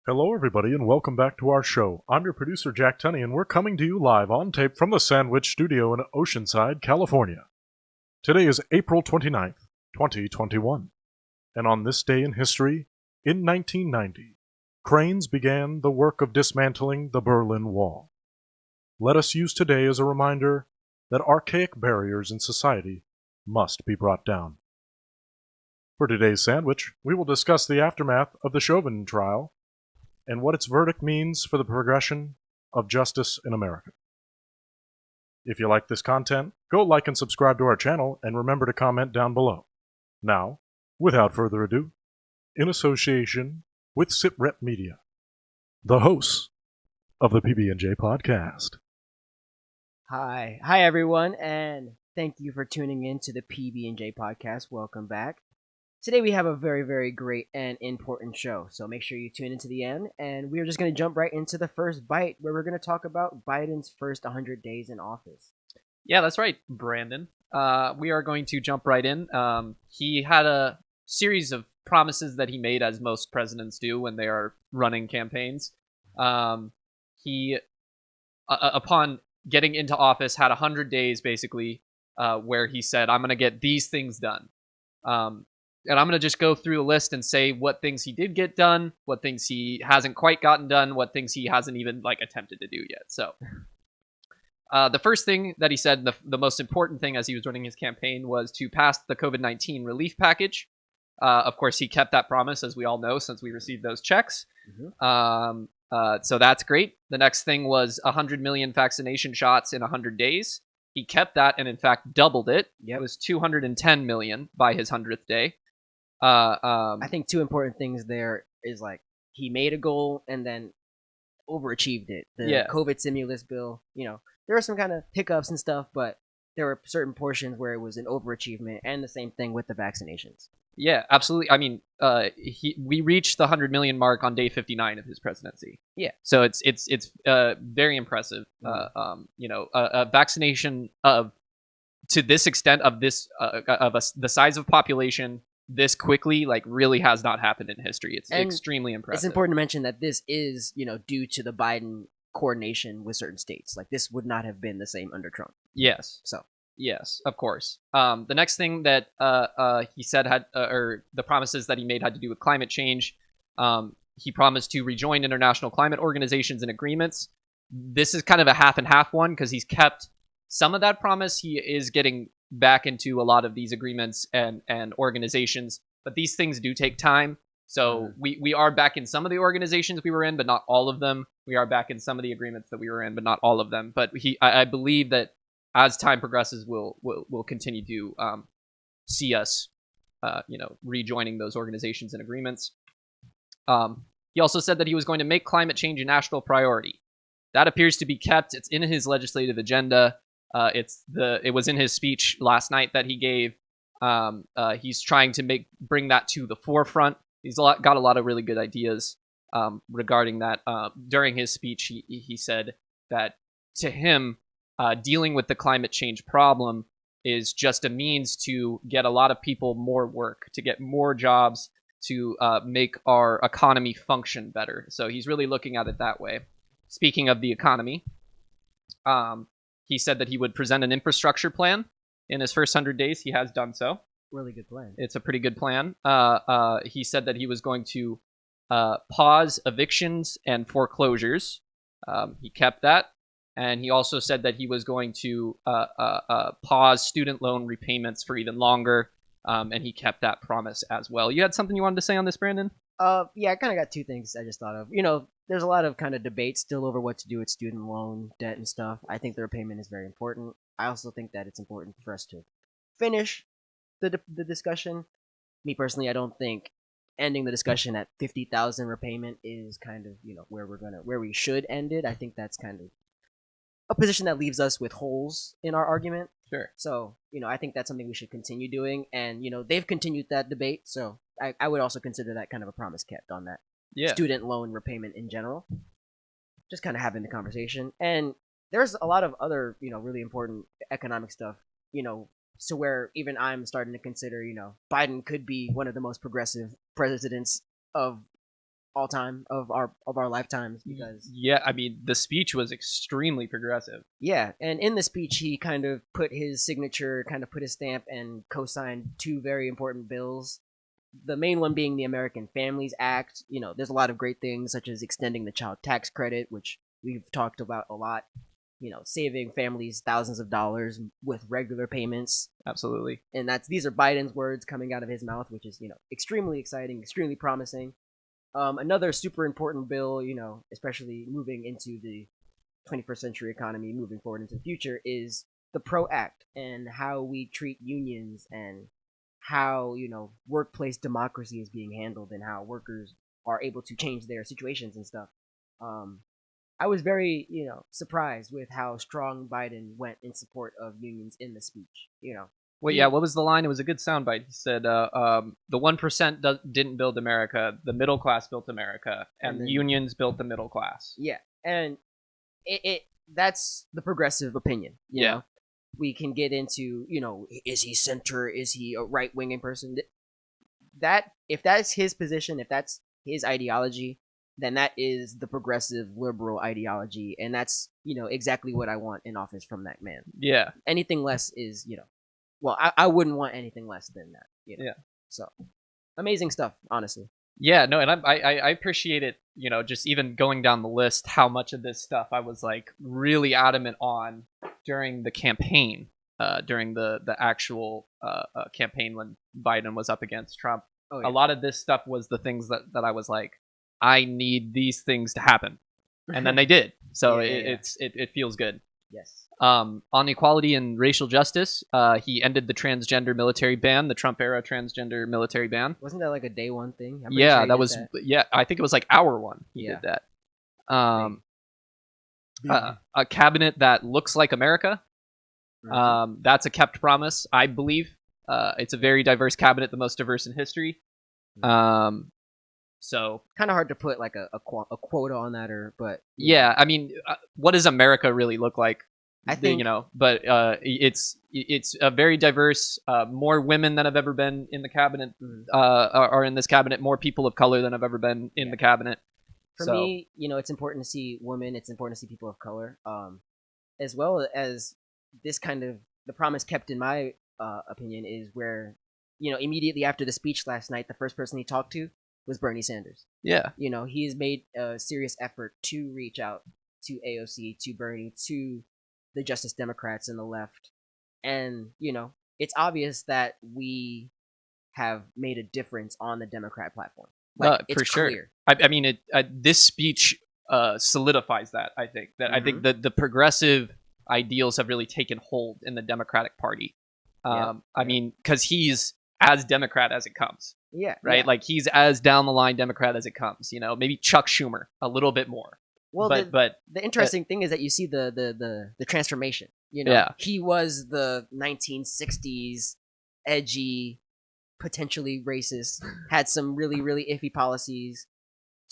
Hello, everybody, and welcome back to our show. I'm your producer, Jack Tunney, and we're coming to you live on tape from the Sandwich Studio in Oceanside, California. Today is April 29th, 2021, and on this day in history, in 1990, cranes began the work of dismantling the Berlin Wall. Let us use today as a reminder that archaic barriers in society must be brought down. For today's sandwich, we will discuss the aftermath of the Chauvin trial and what its verdict means for the progression of justice in America. If you like this content, go like and subscribe to our channel, and remember to comment down below. Now, without further ado, in association with SitRep Media, the hosts of the PB&J podcast. Hi everyone, and thank you for tuning in to the PB&J podcast. Welcome back. Today we have a very, very great and important show, so make sure you tune into the end, and we're just going to jump right into the first bite, where we're going to talk about Biden's first 100 days in office. Yeah, that's right, Brandon. We are going to jump right in. He had a series of promises that he made, as most presidents do when they are running campaigns. He, upon getting into office, had 100 days, basically, where he said, I'm going to get these things done. And I'm going to just go through the list and say what things he did get done, what things he hasn't quite gotten done, what things he hasn't even attempted to do yet. So the first thing that he said, the most important thing as he was running his campaign, was to pass the COVID-19 relief package. Of course, he kept that promise, as we all know, since we received those checks. So that's great. The next thing was 100 million vaccination shots in 100 days. He kept that and, in fact, doubled it. It was 210 million by his 100th day. I think two important things there is he made a goal and then overachieved it. The COVID stimulus bill, there were some kind of hiccups and stuff, but there were certain portions where it was an overachievement, and the same thing with the vaccinations. Yeah, absolutely. I mean, we reached the 100 million mark on day 59 of his presidency. Yeah. So it's very impressive. A vaccination to this extent of this the size of population this quickly really has not happened in history. It's extremely impressive. It's important to mention that this is due to the Biden coordination with certain states. This would not have been the same under Trump. Yes. So. Yes, of course. The next thing that he said or the promises that he made had to do with climate change. He promised to rejoin international climate organizations and agreements. This is kind of a half and half one, because he's kept some of that promise. He is getting back into a lot of these agreements and organizations, but these things do take time. So we are back in some of the organizations we were in, but not all of them. We are back in some of the agreements that we were in, but not all of them. But I believe that as time progresses, we'll continue to see us, rejoining those organizations and agreements. He also said that he was going to make climate change a national priority. That appears to be kept. It's in his legislative agenda. It was in his speech last night that he gave. He's trying to bring that to the forefront. He's got a lot of really good ideas regarding that. During his speech, he said that to him, dealing with the climate change problem is just a means to get a lot of people more work, to get more jobs, to make our economy function better. So he's really looking at it that way. Speaking of the economy, he said that he would present an infrastructure plan in his first 100 days. He has done so. Really good plan. It's a pretty good plan. He said that he was going to pause evictions and foreclosures. He kept that. And he also said that he was going to pause student loan repayments for even longer. And he kept that promise as well. You had something you wanted to say on this, Brandon? Yeah, I kind of got two things I just thought of. There's a lot of kind of debate still over what to do with student loan debt and stuff. I think the repayment is very important. I also think that it's important for us to finish the discussion. Me personally, I don't think ending the discussion at 50,000 repayment is kind of where we should end it. I think that's kind of a position that leaves us with holes in our argument. Sure. So I think that's something we should continue doing, and they've continued that debate. So I would also consider that kind of a promise kept on that. Yeah. Student loan repayment in general. Just kind of having the conversation. And there's a lot of other, really important economic stuff, so where even I'm starting to consider, Biden could be one of the most progressive presidents of all time of our lifetimes because Yeah, I mean, the speech was extremely progressive. yeah, and in the speech he kind of put his signature, kind of put his stamp, and co-signed two very important bills. The main one being the American Families Act. You know, there's a lot of great things such as extending the child tax credit, which we've talked about a lot. You know, saving families thousands of dollars with regular payments. Absolutely. And these are Biden's words coming out of his mouth, which is, you know, extremely exciting, extremely promising. Another super important bill, you know, especially moving into the 21st century economy, moving forward into the future, is the PRO Act and how we treat unions and how, you know, workplace democracy is being handled and how workers are able to change their situations and stuff. I was very, you know, surprised with how strong Biden went in support of unions in the speech. You know, Well, yeah, what was the line? It was a good soundbite. He said, the 1% didn't build America, the middle class built America, and then, unions built the middle class. Yeah, and that's the progressive opinion. You know? We can get into, you know, is he center? Is he a right-winging person? That if that's his position, if that's his ideology, then that is the progressive liberal ideology, and that's, you know, exactly what I want in office from that man. Yeah. Anything less is, you know, well, I wouldn't want anything less than that. You know? Yeah. So, amazing stuff, honestly. Yeah, no, and I appreciate it, you know, just even going down the list, how much of this stuff I was like really adamant on during the campaign, during the actual campaign when Biden was up against Trump. Oh, yeah. A lot of this stuff was the things that I was like, I need these things to happen, and then they did. So it feels good. Yes. On equality and racial justice, he ended the transgender military ban, the Trump era transgender military ban. Wasn't that like a day one thing? Yeah, that was. Yeah, I think it was like hour one. He did that. A cabinet that looks like America. That's a kept promise, I believe. It's a very diverse cabinet, the most diverse in history. So kind of hard to put like a quota on that, but yeah, I mean, what does America really look like? I think, you know, but it's a very diverse. More women than have ever been in the cabinet are in this cabinet. More people of color than have ever been in the cabinet. For me, you know, it's important to see women. It's important to see people of color, as well as this kind of the promise kept, in my opinion, is where, you know, immediately after the speech last night, the first person he talked to was Bernie Sanders. Yeah. You know, he's made a serious effort to reach out to AOC, to Bernie, to the Justice Democrats and the left. And, you know, it's obvious that we have made a difference on the Democrat platform. Like, it's for sure. Clear. I mean, this speech solidifies that, I think. I think that the progressive ideals have really taken hold in the Democratic Party. I mean, because he's as Democrat as it comes. Yeah. Right? Like, he's as down the line Democrat as it comes. You know, maybe Chuck Schumer a little bit more. Well, but the interesting thing is that you see the transformation. You know, he was the 1960s edgy, potentially racist, had some really, really iffy policies,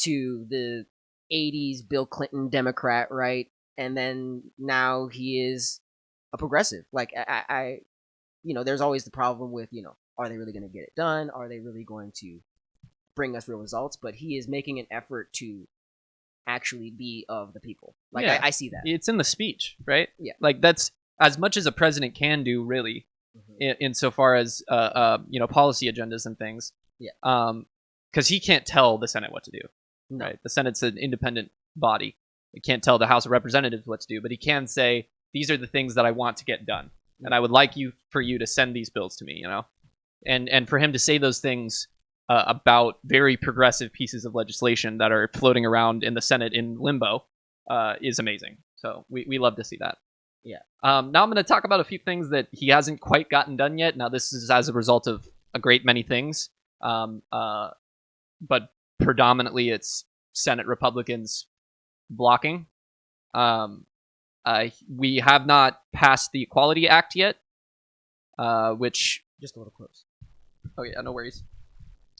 to the 80s Bill Clinton Democrat, right? And then now he is a progressive. Like, I you know, there's always the problem with, you know, are they really going to get it done? Are they really going to bring us real results? But he is making an effort to actually be of the people. Like, I see that. It's in the speech, right? Yeah. Like, that's as much as a president can do, really, insofar as, you know, policy agendas and things. Yeah. Because he can't tell the Senate what to do. No. Right? The Senate's an independent body. He can't tell the House of Representatives what to do, but he can say, these are the things that I want to get done. And I would like for you to send these bills to me, you know? And for him to say those things about very progressive pieces of legislation that are floating around in the Senate in limbo is amazing. So we love to see that. Yeah. Now I'm going to talk about a few things that he hasn't quite gotten done yet. Now, this is as a result of a great many things. But predominantly it's Senate Republicans blocking. We have not passed the Equality Act yet, which... Just a little close. Oh, yeah, no worries.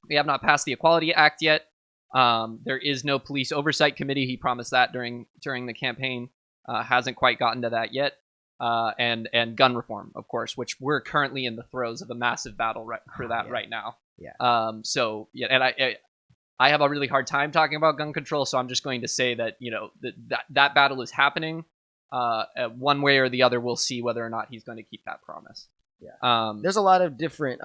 We have not passed the Equality Act yet. There is no police oversight committee. He promised that during the campaign. Hasn't quite gotten to that yet. And gun reform, of course, which we're currently in the throes of a massive battle right now. Yeah. So, yeah, and I have a really hard time talking about gun control, so I'm just going to say that that battle is happening. One way or the other, we'll see whether or not he's going to keep that promise. Yeah. There's a lot of different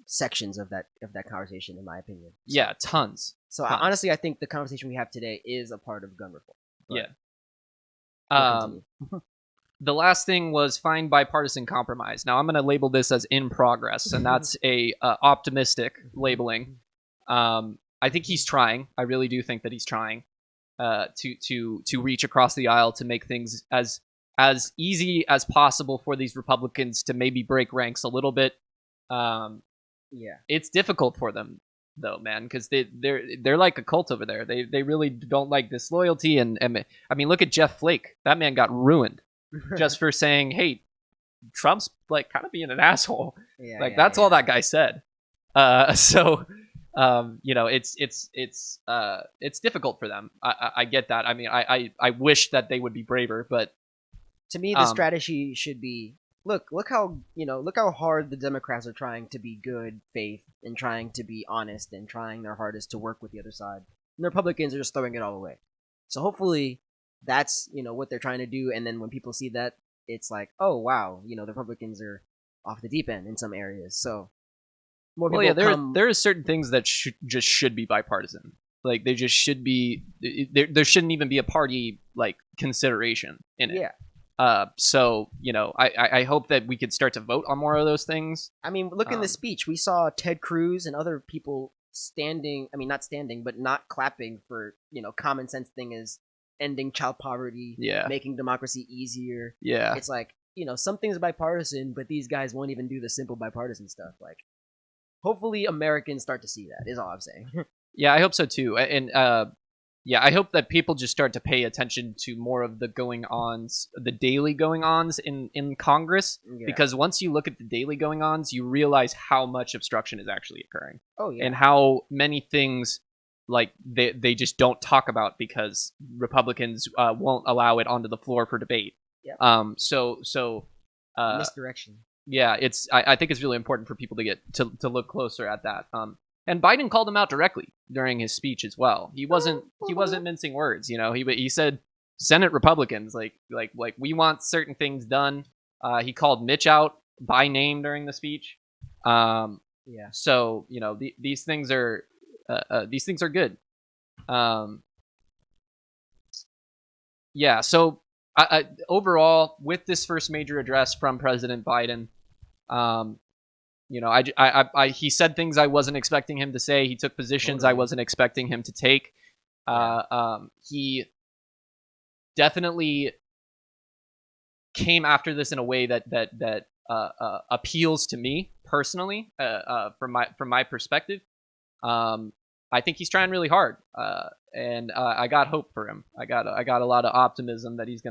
sections of that conversation, in my opinion. Yeah, tons. Honestly, I think the conversation we have today is a part of gun reform. Yeah. The last thing was find bipartisan compromise. Now I'm going to label this as in progress, and that's a optimistic labeling. I think he's trying. I really do think that he's trying to reach across the aisle to make things as easy as possible for these Republicans to maybe break ranks a little bit. It's difficult for them though, man, because they're like a cult over there. They really don't like disloyalty, and I mean, look at Jeff Flake. That man got ruined just for saying, "Hey, Trump's like kind of being an asshole." That's all that guy said. So it's difficult for them. I get that. I mean, I wish that they would be braver, but to me, the strategy should be look how hard the Democrats are trying to be good faith and trying to be honest and trying their hardest to work with the other side. And the Republicans are just throwing it all away. So hopefully that's what they're trying to do, and then when people see that, it's like, oh wow, the Republicans are off the deep end in some areas. So more people there are certain things that should be bipartisan. Like they just should be. There shouldn't even be a party like consideration in it. Yeah. So I hope that we could start to vote on more of those things. I mean, look in the speech. We saw Ted Cruz and other people standing. I mean, not standing, but not clapping for common sense thing is ending child poverty. Yeah. Making democracy easier. Yeah. It's like some things are bipartisan, but these guys won't even do the simple bipartisan stuff. Like, hopefully, Americans start to see that. Is all I'm saying. Yeah, I hope so too, and I hope that people just start to pay attention to more of the going-ons, the daily going-ons in Congress, because once you look at the daily going-ons, you realize how much obstruction is actually occurring. Oh, yeah. And how many things, like, they just don't talk about because Republicans won't allow it onto the floor for debate. Yeah. Misdirection. Yeah, I think it's really important for people to get to look closer at that. And Biden called him out directly during his speech as well. He wasn't mincing words. He said Senate Republicans like we want certain things done. He called Mitch out by name during the speech. So these things are good. So overall, with this first major address from President Biden, he said things I wasn't expecting him to say. He took positions I wasn't expecting him to take. He definitely came after this in a way that appeals to me personally, from my perspective. I think he's trying really hard, and I got hope for him. I got a lot of optimism that he's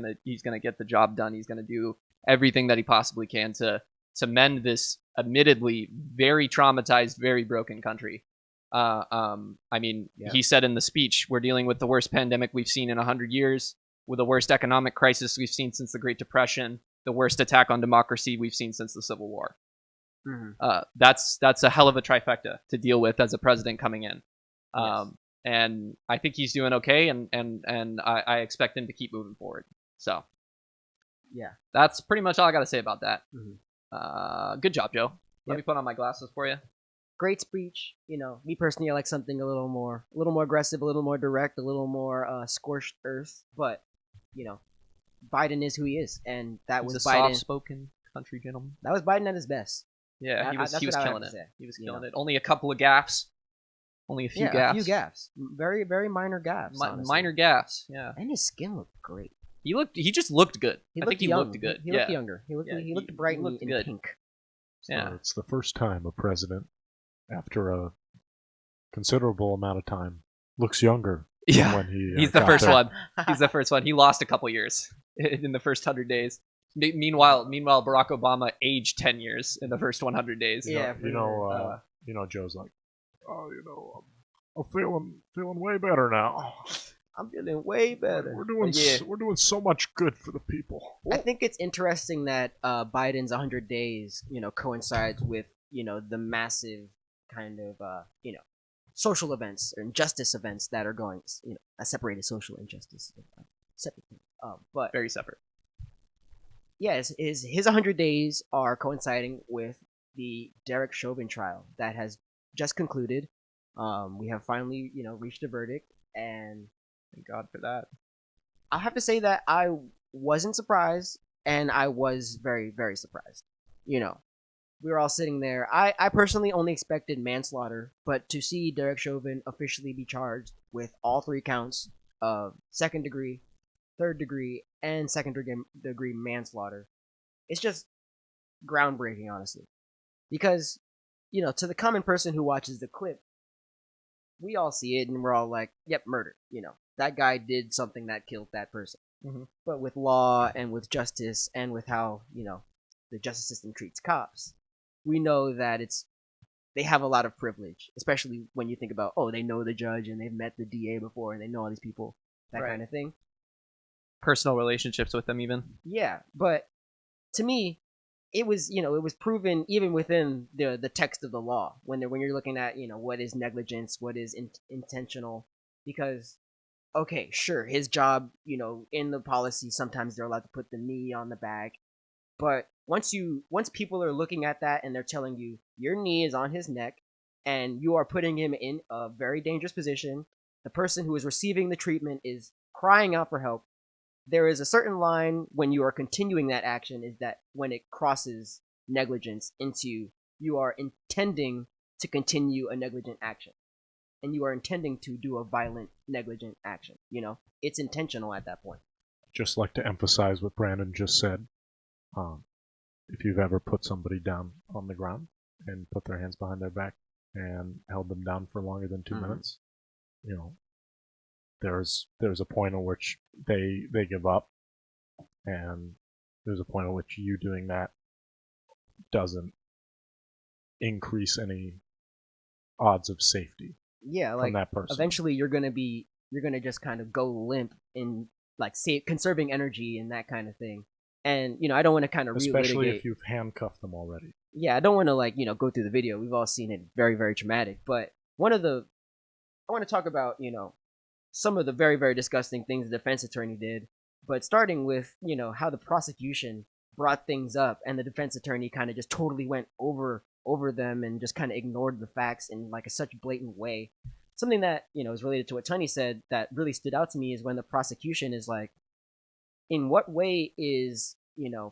gonna get the job done. He's gonna do everything that he possibly can to mend this admittedly very traumatized, very broken country. He said in the speech, we're dealing with the worst pandemic we've seen in 100 years, with the worst economic crisis we've seen since the Great Depression, the worst attack on democracy we've seen since the Civil War. Mm-hmm. That's a hell of a trifecta to deal with as a president coming in. And I think he's doing okay, and I expect him to keep moving forward. So, yeah, that's pretty much all I got to say about that. Mm-hmm. Good job, Joe. Let me put on my glasses for you. Great speech. Me personally, I like something a little more aggressive, a little more direct, a little more scorched earth. But Biden is who he is, and that was Biden. Soft-spoken country gentleman. That was Biden at his best. Yeah, he was killing it. He was killing it. Only a couple of gaffes. Only a few gaffes. A few gaffes. Very, very minor gaffes. Minor gaffes. Yeah. And his skin looked great. He just looked good. He looked good. He looked younger. He looked bright and pink. So it's the first time a president, after a considerable amount of time, looks younger. Yeah, when he's the first one. He's the first one. He lost a couple years in the first 100 days. Meanwhile, Barack Obama aged 10 years in the first 100 days. Yeah, Joe's like, I'm feeling way better now. I'm feeling way better. We're doing so much good for the people. I think it's interesting that Biden's 100 days, coincides with the massive kind of social events or injustice events that are going, a separated social injustice, separate thing. But Very separate. yeah, his 100 days are coinciding with the Derek Chauvin trial that has just concluded. We have finally, reached a verdict, and Thank God for that. I have to say that I wasn't surprised, and I was very, very surprised. We were all sitting there. I personally only expected manslaughter, but to see Derek Chauvin officially be charged with all 3 counts of second degree, third degree, and second degree manslaughter, it's just groundbreaking, honestly. Because, to the common person who watches the clip, we all see it and we're all like, yep, murder. That guy did something that killed that person. Mm-hmm. But with law and with justice and with how, the justice system treats cops, we know that they have a lot of privilege, especially when you think about, they know the judge and they've met the DA before and they know all these people, that Right. kind of thing. Personal relationships with them, even. Yeah, but to me, it was proven even within the text of the law when you're looking at what is negligence, what is intentional, because okay, sure, his job, in the policy sometimes they're allowed to put the knee on the back, but once people are looking at that and they're telling you your knee is on his neck and you are putting him in a very dangerous position, the person who is receiving the treatment is crying out for help. There is a certain line when you are continuing that action, is that when it crosses negligence into you are intending to continue a negligent action and you are intending to do a violent negligent action. It's intentional at that point. Just like to emphasize what Brandon just said. If you've ever put somebody down on the ground and put their hands behind their back and held them down for longer than 2 minutes, there's a point at which they give up, and there's a point at which you doing that doesn't increase any odds of safety. Yeah, from that person. Eventually you're gonna just kind of go limp in conserving energy and that kind of thing. And I don't want to kind of especially relitigate. if you've handcuffed them already. Yeah, I don't want to go through the video. We've all seen it, very, very traumatic. But I want to talk about some of the very, very disgusting things the defense attorney did. But starting with how the prosecution brought things up and the defense attorney kind of just totally went over them and just kind of ignored the facts in such blatant way. Something that is related to what Tony said that really stood out to me is when the prosecution is like, in what way is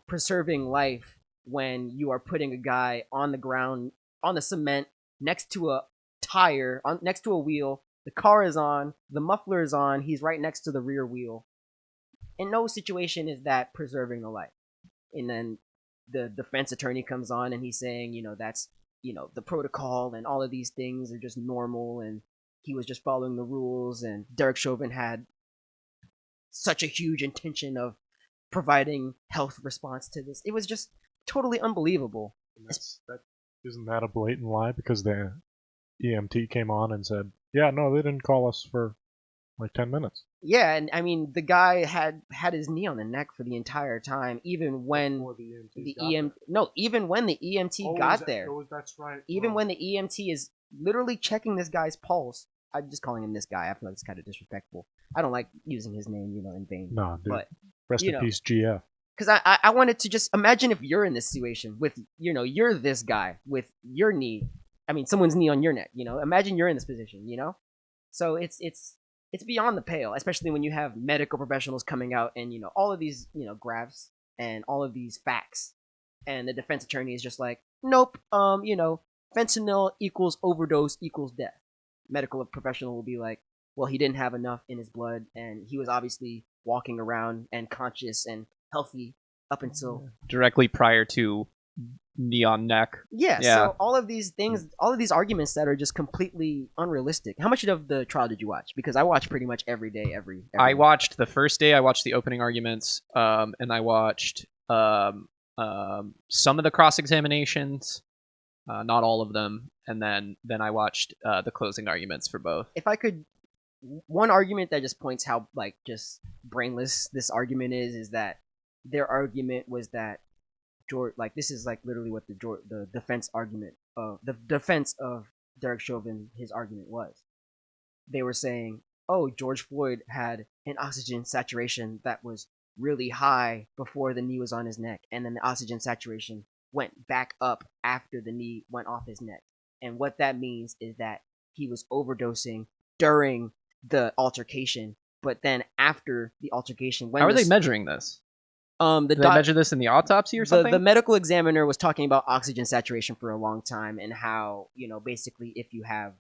preserving life when you are putting a guy on the ground on the cement next to a tire next to a wheel, the car is on, the muffler is on, he's right next to the rear wheel. In no situation is that preserving the life. And then the defense attorney comes on and he's saying that's the protocol and all of these things are just normal and he was just following the rules, and Derek Chauvin had such a huge intention of providing health response to this. It was just totally unbelievable. Isn't that a blatant lie? Because the EMT came on and said, yeah, no, they didn't call us for like 10 minutes. Yeah, and I mean, the guy had his knee on the neck for the entire time, even when even when the EMT got there. That's right. Even when the EMT is literally checking this guy's pulse. I'm just calling him this guy. I feel like it's kind of disrespectful. I don't like using his name, in vain. No, dude. But rest in peace, GF. Because I wanted to just imagine if you're in this situation with, you're this guy with your knee. I mean, someone's knee on your neck. Imagine you're in this position. So it's beyond the pale, especially when you have medical professionals coming out and all of these graphs and all of these facts, and the defense attorney is just like, nope, fentanyl equals overdose equals death. Medical professional will be like, well, he didn't have enough in his blood, and he was obviously walking around and conscious and healthy up until directly prior to knee on neck. Yeah. So all of these things, all of these arguments that are just completely unrealistic. How much of the trial did you watch? Because I watch pretty much every day. I watched the first day. I watched the opening arguments, and I watched some of the cross examinations, not all of them, and then I watched the closing arguments for both. If I could, one argument that just points how just brainless this argument is that their argument was that George, this is literally what the defense argument of the defense of Derek Chauvin, his argument was. They were saying, oh, George Floyd had an oxygen saturation that was really high before the knee was on his neck, and then the oxygen saturation went back up after the knee went off his neck. And what that means is that he was overdosing during the altercation, but then after the altercation, when How are they measuring this? Did they measure this in the autopsy or something? The medical examiner was talking about oxygen saturation for a long time, and how, basically if you have,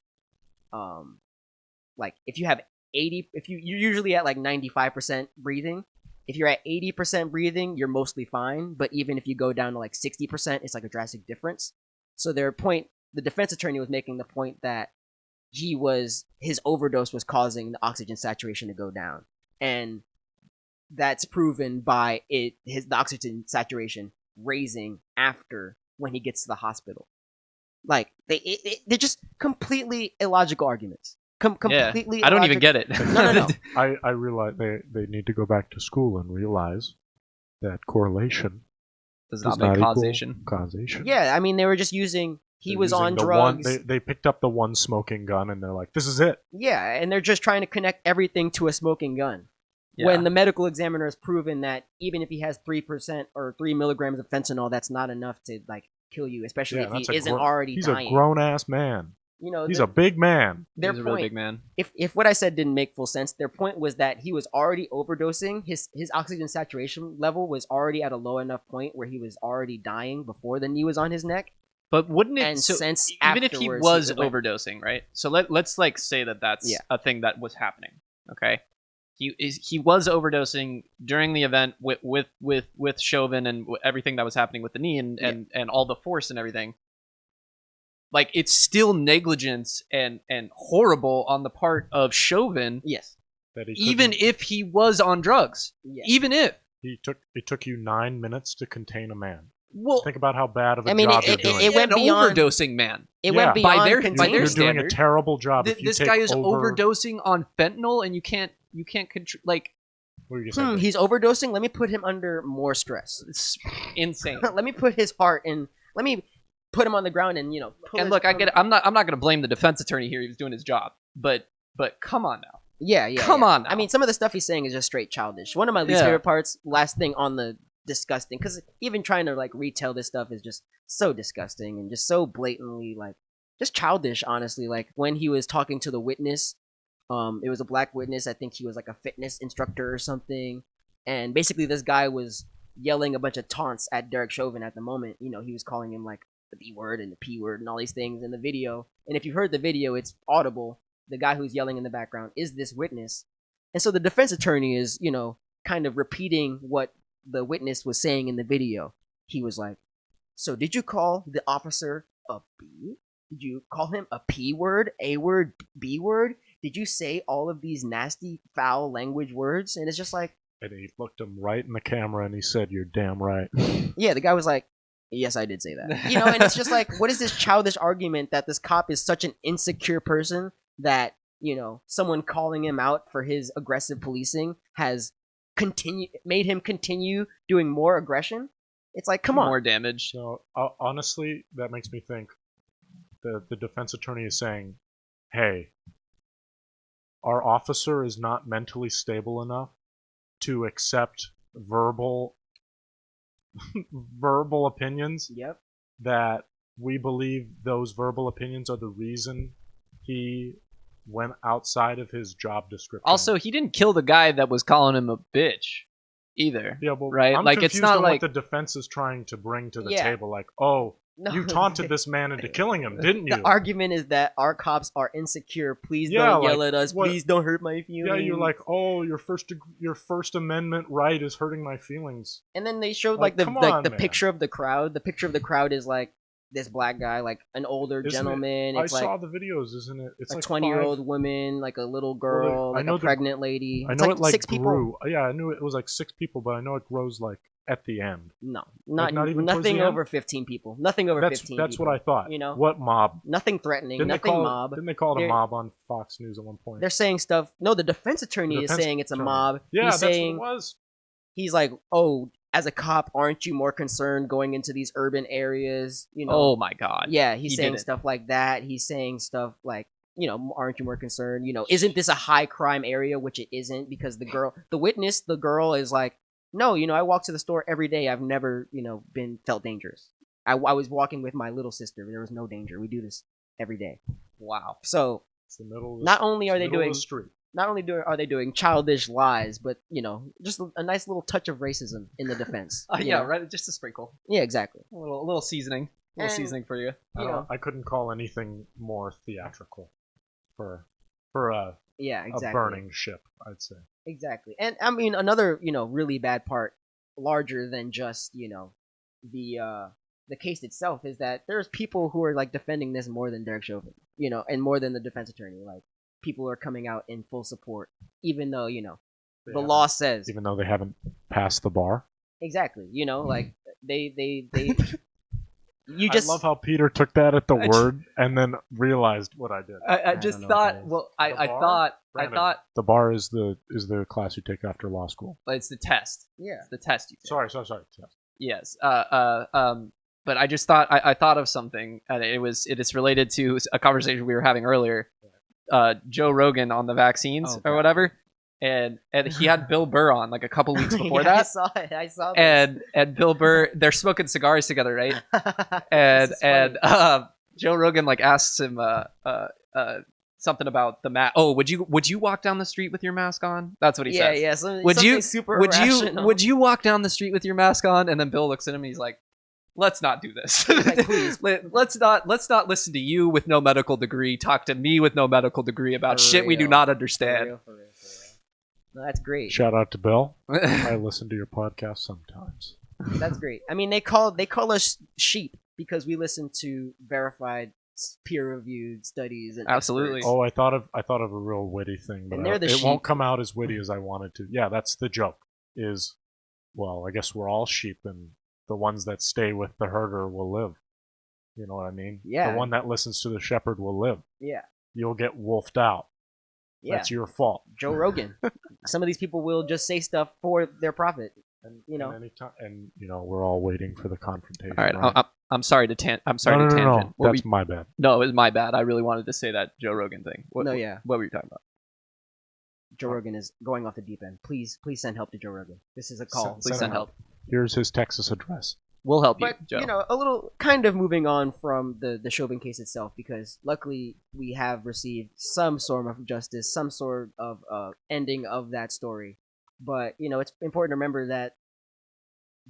if you have you're usually at like 95% breathing. If you're at 80% breathing, you're mostly fine. But even if you go down to like 60%, it's like a drastic difference. So the defense attorney was making the point that his overdose was causing the oxygen saturation to go down, and that's proven by the oxygen saturation raising after when he gets to the hospital. Like they're just completely illogical arguments. Completely. I don't even get it. No. I realize they need to go back to school and realize that correlation does not make causation. Yeah, I mean they were just using. He was on drugs. They picked up the one smoking gun and they're like, this is it. Yeah, and they're just trying to connect everything to a smoking gun. Yeah. When the medical examiner has proven that even if he has 3% or 3 milligrams of fentanyl, that's not enough to like kill you, especially if he isn't already dying. He's a grown-ass man. He's a big man. He's a really big man. If what I said didn't make full sense, their point was that he was already overdosing. His oxygen saturation level was already at a low enough point where he was already dying before the knee was on his neck. But wouldn't it? And so since even if he was overdosing, right? So let's like say that's a thing that was happening. Okay, he was overdosing during the event with Chauvin and everything that was happening with the knee and all the force and everything. Like it's still negligence and horrible on the part of Chauvin. Yes, even if he was on drugs. Yes. Even if it took you 9 minutes to contain a man. Well, think about how bad of a job you're doing. It went beyond overdosing, man. It went beyond by their you're standard. Doing a terrible job. This guy is overdosing on fentanyl, and you can't control. Like, what are you saying? He's overdosing. Let me put him under more stress. It's insane. Let me put his heart in. Let me put him on the ground and And look, I get it. I'm not going to blame the defense attorney here. He was doing his job, but come on now. Yeah. Come on now. I mean, some of the stuff he's saying is just straight childish. One of my least favorite parts. Last thing on the disgusting, because even trying to like retell this stuff is just so disgusting and just so blatantly like just childish, honestly. Like when he was talking to the witness, it was a black witness. I think he was like a fitness instructor or something, and basically this guy was yelling a bunch of taunts at Derek Chauvin at the moment. He was calling him like the B word and the P word and all these things in the video. And if you've heard the video, it's audible. The guy who's yelling in the background is this witness, and so the defense attorney is kind of repeating what the witness was saying in the video. He was like, so did you call the officer a B? Did you call him a P word, A word, B word? Did you say all of these nasty, foul language words? And it's just like... And he looked him right in the camera and he said, you're damn right. Yeah, the guy was like, yes, I did say that. And it's just like, what is this childish argument that this cop is such an insecure person that, someone calling him out for his aggressive policing has made him continue doing more aggression? It's like, come on. More damage. So honestly, that makes me think the defense attorney is saying, hey, our officer is not mentally stable enough to accept verbal opinions. Yep. That we believe those verbal opinions are the reason he went outside of his job description. Also, he didn't kill the guy that was calling him a bitch either. Yeah, well, right? I'm like confused it's not on like what the defense is trying to bring to the table. Like, you taunted this man into killing him, didn't you? The argument is that our cops are insecure. Please don't yell at us. Please don't hurt my feelings. Yeah, you're like, your First Amendment right is hurting my feelings. And then they showed the picture of the crowd. The picture of the crowd is like this black guy, like an older gentleman. I saw the videos, isn't it? It's a like 20-year-old woman, like a little girl, like a pregnant lady. I know it's like 6 grew. people. Yeah, I knew it was like 6 people, but I know it grows like at the end. No, not even nothing over 15 people. Nothing over 15. That's people. what I thought. What mob? Nothing threatening. Didn't mob. Didn't they call it a mob on Fox News at one point? They're saying stuff. No, the defense attorney is saying it's a mob. Yeah, he's that's saying, what it was. He's like, oh, as a cop, aren't you more concerned going into these urban areas? You know. Oh my God. Yeah, he's He saying did it. stuff like that. He's saying stuff like, you know, aren't you more concerned? You know, isn't this a high crime area? Which it isn't, because the girl is like, no, you know, I walk to the store every day. I've never, you know, felt dangerous. I was walking with my little sister. There was no danger. We do this every day. Wow. So It's the middle of the, not only are they middle of doing the street. are they doing childish lies, but you know, just a nice little touch of racism in the defense. Yeah, know? right. Just a sprinkle. Yeah, exactly. A little seasoning. A little And- seasoning for you. I couldn't call anything more theatrical for a Yeah, exactly. a burning ship, I'd say. Exactly. And I mean, another, you know, really bad part, larger than just, you know, the case itself, is that there's people who are like defending this more than Derek Chauvin, you know, and more than the defense attorney. Like, people are coming out in full support, even though, you know, They the haven't- law says even though they haven't passed the bar. exactly, you know, like they you just I love how Peter took that at the I word and then realized what I did. I don't just know what thought. that is. Well, The I bar? thought. Brandon. I thought The bar is the class you take after law school. it's the test. yeah. It's the test you take. Sorry. Yes. But I just thought I thought of something, and it is related to a conversation we were having earlier. Joe Rogan on the vaccines Oh, or God. whatever, and he had Bill Burr on like a couple weeks before Yeah, that. I saw this. And Bill Burr, they're smoking cigars together, right? This is funny. Joe Rogan like asks him something about the mask. Oh, would you walk down the street with your mask on? That's what he yeah, says. yeah. Something super irrational. Would you walk down the street with your mask on? And then Bill looks at him and he's like, let's not do this. Like, please. let's not listen to you with no medical degree talk to me with no medical degree about For shit we do real. not For understand. real. No, that's great. Shout out to Bill. I listen to your podcast sometimes. That's great. I mean, they call us sheep because we listen to verified, peer-reviewed studies and Absolutely. experts. Oh, I thought of a real witty thing, but And they're the it sheep. won't come out as witty as I wanted to. Yeah, that's the joke. Is, well, I guess we're all sheep, and the ones that stay with the herder will live. You know what I mean? Yeah. The one that listens to the shepherd will live. Yeah, You'll get wolfed out. yeah. That's your fault. Joe Rogan. Some of these people will just say stuff for their profit. And You know. and you know, we're all waiting for the confrontation. All right, right? I'm sorry to I'm sorry no, to no, tangent. no. What That's my bad. No, it was my bad. I really wanted to say that Joe Rogan thing. No, yeah. What were you talking about? Joe Rogan is going off the deep end. Please send help to Joe Rogan. This is a call. Please send help. Here's his Texas address. We'll help you, But Joe. you know, a little kind of moving on from the Chauvin case itself, because luckily we have received some sort of justice, some sort of ending of that story. But you know, it's important to remember that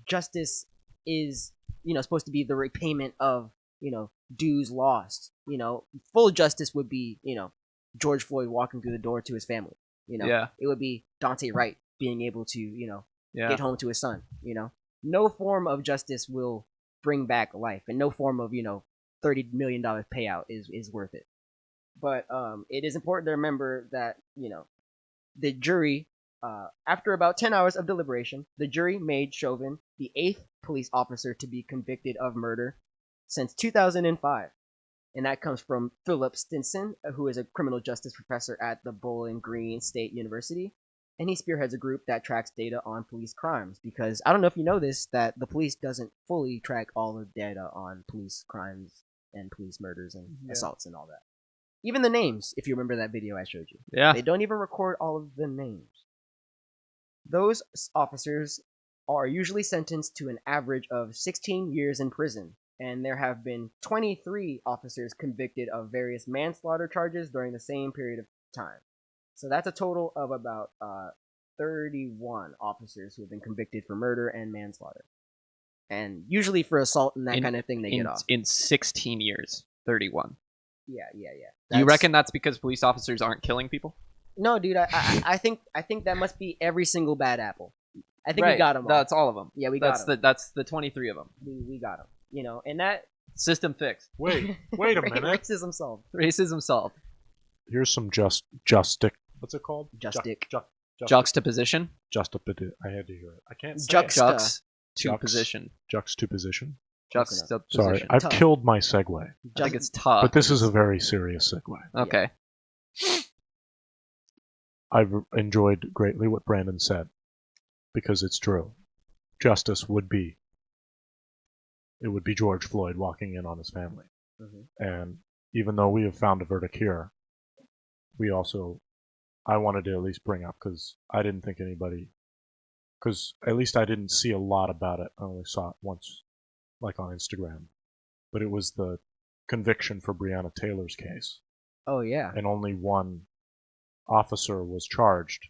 justice is, you know, supposed to be the repayment of, you know, dues lost. You know, full justice would be, you know, George Floyd walking through the door to his family. You know, Yeah. it would be Dante Wright being able to, you know, Yeah. get home to his son. You know, no form of justice will bring back life, and no form of, you know, $30 million payout is worth it. But it is important to remember that, you know, the jury, after about 10 hours of deliberation, the jury made Chauvin the 8th police officer to be convicted of murder since 2005. And that comes from Philip Stinson, who is a criminal justice professor at the Bowling Green State University. And he spearheads a group that tracks data on police crimes. Because I don't know if you know this, that the police doesn't fully track all the data on police crimes and police murders and assaults and all that. Even the names, if you remember that video I showed you. Yeah. They don't even record all of the names. Those officers are usually sentenced to an average of 16 years in prison, and there have been 23 officers convicted of various manslaughter charges during the same period of time. So that's a total of about 31 officers who have been convicted for murder and manslaughter. And usually for assault and that kind of thing, they get off. In 16 years, 31. Yeah. Do you reckon that's because police officers aren't killing people? No, dude. I think that must be every single bad apple. I think we got them all. That's all of them. Yeah, we got them. That's the 23 of them. We got them. You know, and that System fixed. Wait a minute. racism solved. Racism solved. Here's some justic. What's it called? Justic. Juxtaposition. I had to hear it. I can't say Juxta. it. Juxtaposition. Juxtaposition. Juxtaposition. Sorry, I've Tough. killed my segue. I think it's tough. But this is a very serious segue. Okay. I've enjoyed greatly what Brandon said, because it's true. justice would be. It would be George Floyd walking in on his family. And even though we have found a verdict here, I wanted to at least bring up, because I didn't think anybody, because at least I didn't see a lot about it. I only saw it once, like on Instagram. But it was the conviction for Breonna Taylor's case. Oh, yeah. And only one officer was charged,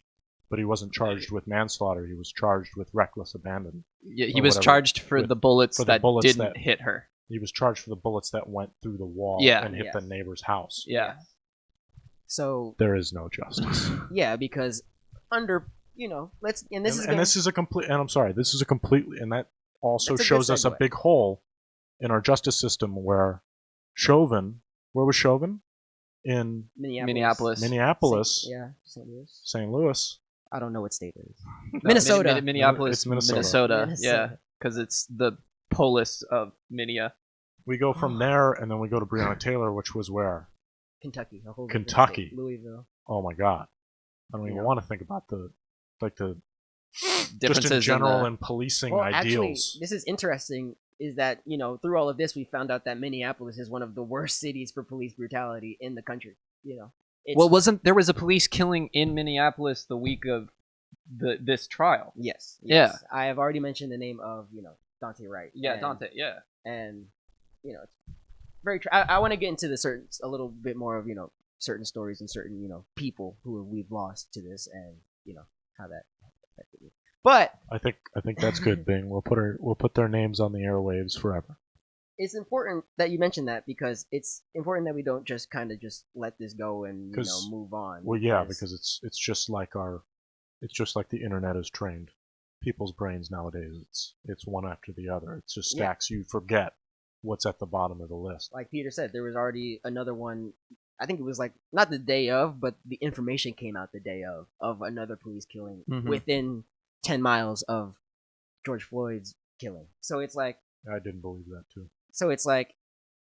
but he wasn't charged with manslaughter. He was charged with reckless abandon. Yeah, he was charged for the bullets that didn't hit her. He was charged for the bullets that went through the wall and hit the neighbor's house. Yeah. So there is no justice. Yeah, because under, this is a complete, and I'm sorry, this is a completely, and that also shows us a big hole in our justice system where Chauvin, where was Chauvin? In Minneapolis. St. Louis. I don't know what state it is. No, Minnesota. Minneapolis, It's Minnesota. Yeah, because it's the polis of Minia. We go from there, and then we go to Breonna Taylor, which was where? Kentucky. A whole Kentucky. State, Louisville. Oh my God. I don't even want to think about the differences just in general in policing ideals. Actually, this is interesting. Is that through all of this, we found out that Minneapolis is one of the worst cities for police brutality in the country. There was a police killing in Minneapolis the week of this trial? Yes. Yeah. I have already mentioned the name of Dante Wright. Yeah, Dante. Yeah. And it's very. I want to get into a little bit more of certain stories and certain people who we've lost to this, and how that affected me. But I think that's good, Bing. We'll put their names on the airwaves forever. It's important that you mention that, because it's important that we don't just kind of just let this go and move on. Well, yeah, because it's just like the internet is trained people's brains nowadays. It's one after the other. It's just stacks. You forget what's at the bottom of the list. Like Peter said, there was already another one. I think it was like not the day of, but the information came out the day of another police killing within 10 miles of George Floyd's killing. So it's like, I didn't believe that too. So it's like,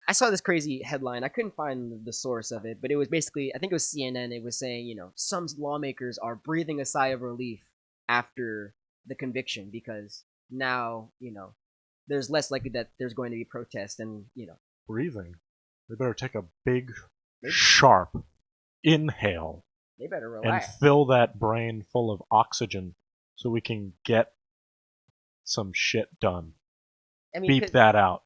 I saw this crazy headline. I couldn't find the source of it, but it was basically, I think it was CNN. It was saying, some lawmakers are breathing a sigh of relief after the conviction, because now, there's less likely that there's going to be protests and, breathing. They better take a big, sharp inhale. They better relax. And fill that brain full of oxygen so we can get some shit done. Beep that out.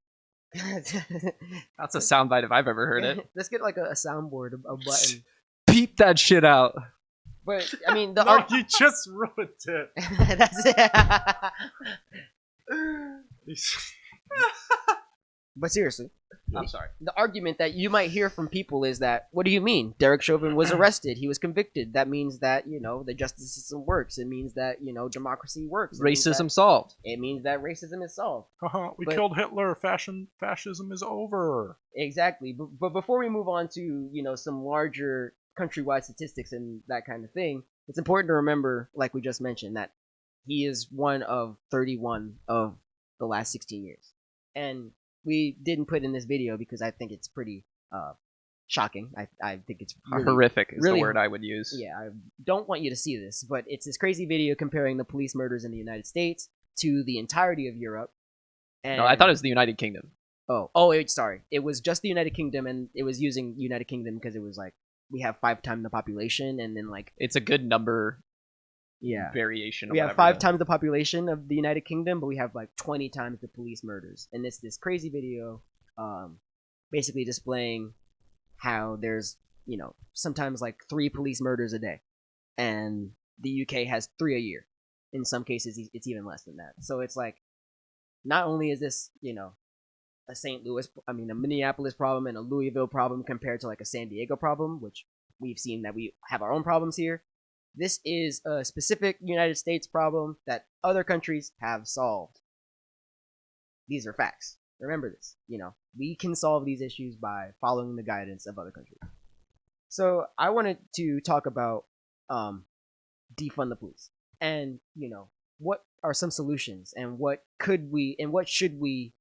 That's a soundbite if I've ever heard it. Let's get like a soundboard, a button. Beep that shit out. But you just ruined it. That's it. But seriously, I'm sorry. The argument that you might hear from people is that, what do you mean? Derek Chauvin was arrested. He was convicted. That means that, the justice system works. It means that, democracy works. Racism solved. It means that racism is solved. We killed Hitler. Fascism is over. Exactly. But before we move on to, some larger countrywide statistics and that kind of thing, it's important to remember, like we just mentioned, that he is one of 31 of the last 16 years. And we didn't put in this video because I think it's pretty shocking. I think it's really, horrific is the word I would use. Yeah, I don't want you to see this, but it's this crazy video comparing the police murders in the United States to the entirety of Europe. And no, I thought it was the United Kingdom. Sorry. It was just the United Kingdom, and it was using United Kingdom because it was like, we have 5 times the population, and then like... It's a good number variation. We have 5 times the population of the United Kingdom, but we have like 20 times the police murders. And it's this crazy video basically displaying how there's, sometimes like 3 police murders a day. And the UK has 3 a year. In some cases, it's even less than that. So it's like, not only is this, a Minneapolis problem and a Louisville problem compared to like a San Diego problem, which we've seen that we have our own problems here. This is a specific United States problem that other countries have solved. These are facts. Remember this. We can solve these issues by following the guidance of other countries. So I wanted to talk about defund the police. And, what are some solutions, and what should we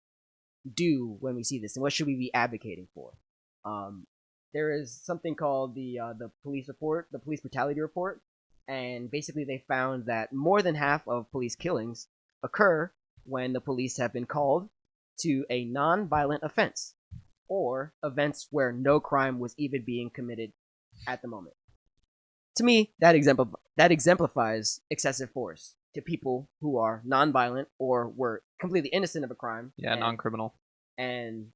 do when we see this, and what should we be advocating for? There is something called the police report, the police brutality report. And basically they found that more than half of police killings occur when the police have been called to a non-violent offense or events where no crime was even being committed at the moment. To me, that exemplifies excessive force to people who are non-violent or were completely innocent of a crime. Yeah, non-criminal. And,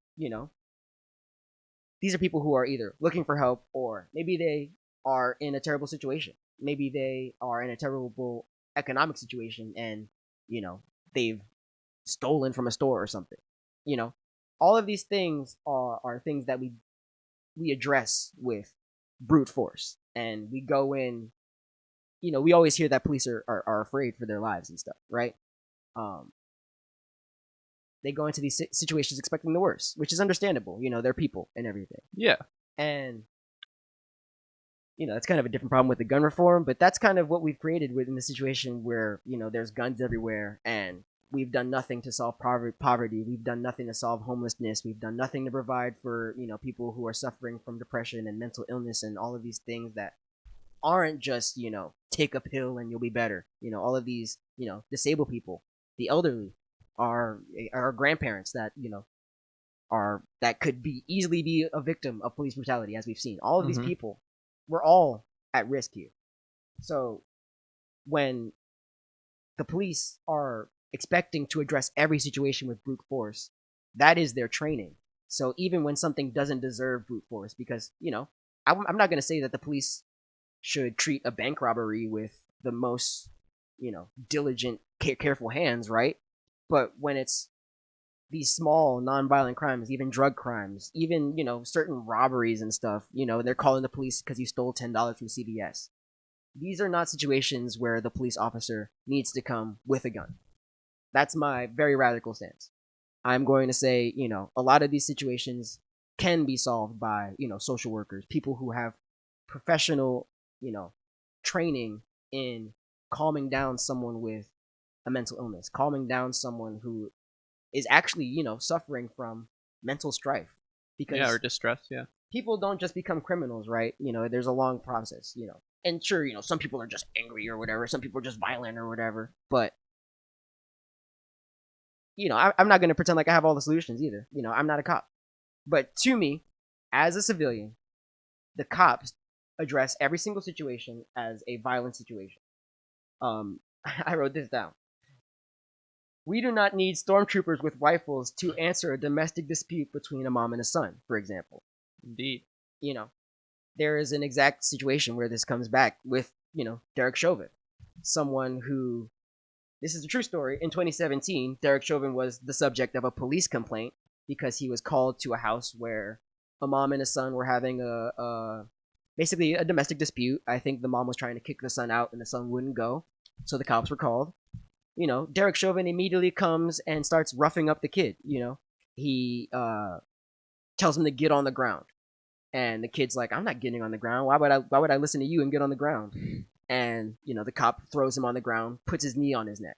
these are people who are either looking for help or maybe they are in a terrible situation. Maybe they are in a terrible economic situation and, they've stolen from a store or something. All of these things are things that we address with brute force. And we go in, we always hear that police are afraid for their lives and stuff, right? They go into these situations expecting the worst, which is understandable. They're people and everything. Yeah. And, that's kind of a different problem with the gun reform, but that's kind of what we've created within the situation where, there's guns everywhere and we've done nothing to solve poverty. We've done nothing to solve homelessness. We've done nothing to provide for, people who are suffering from depression and mental illness and all of these things that aren't just, take a pill and you'll be better. All of these, disabled people, the elderly, our grandparents that, that could easily be a victim of police brutality, as we've seen. All of these people, we're all at risk here. So when the police are expecting to address every situation with brute force, that is their training. So even when something doesn't deserve brute force, because, I'm not going to say that the police should treat a bank robbery with the most, diligent, careful hands, right? But when it's these small non-violent crimes, even drug crimes, even, certain robberies and stuff, they're calling the police because you stole $10 from CVS. These are not situations where the police officer needs to come with a gun. That's my very radical stance. I'm going to say, a lot of these situations can be solved by, social workers, people who have professional, training in calming down someone with a mental illness, calming down someone who is actually, suffering from mental strife. Because or distress, yeah. People don't just become criminals, right? There's a long process, And sure, some people are just angry or whatever. Some people are just violent or whatever. But, I'm not going to pretend like I have all the solutions either. I'm not a cop. But to me, as a civilian, the cops address every single situation as a violent situation. I wrote this down. We do not need stormtroopers with rifles to answer a domestic dispute between a mom and a son, for example. Indeed. There is an exact situation where this comes back with, Derek Chauvin. Someone who, this is a true story, in 2017, Derek Chauvin was the subject of a police complaint because he was called to a house where a mom and a son were having basically a domestic dispute. I think the mom was trying to kick the son out and the son wouldn't go. So the cops were called. Derek Chauvin immediately comes and starts roughing up the kid. He tells him to get on the ground, and the kid's like, "I'm not getting on the ground. Why would I listen to you and get on the ground?" And the cop throws him on the ground, puts his knee on his neck.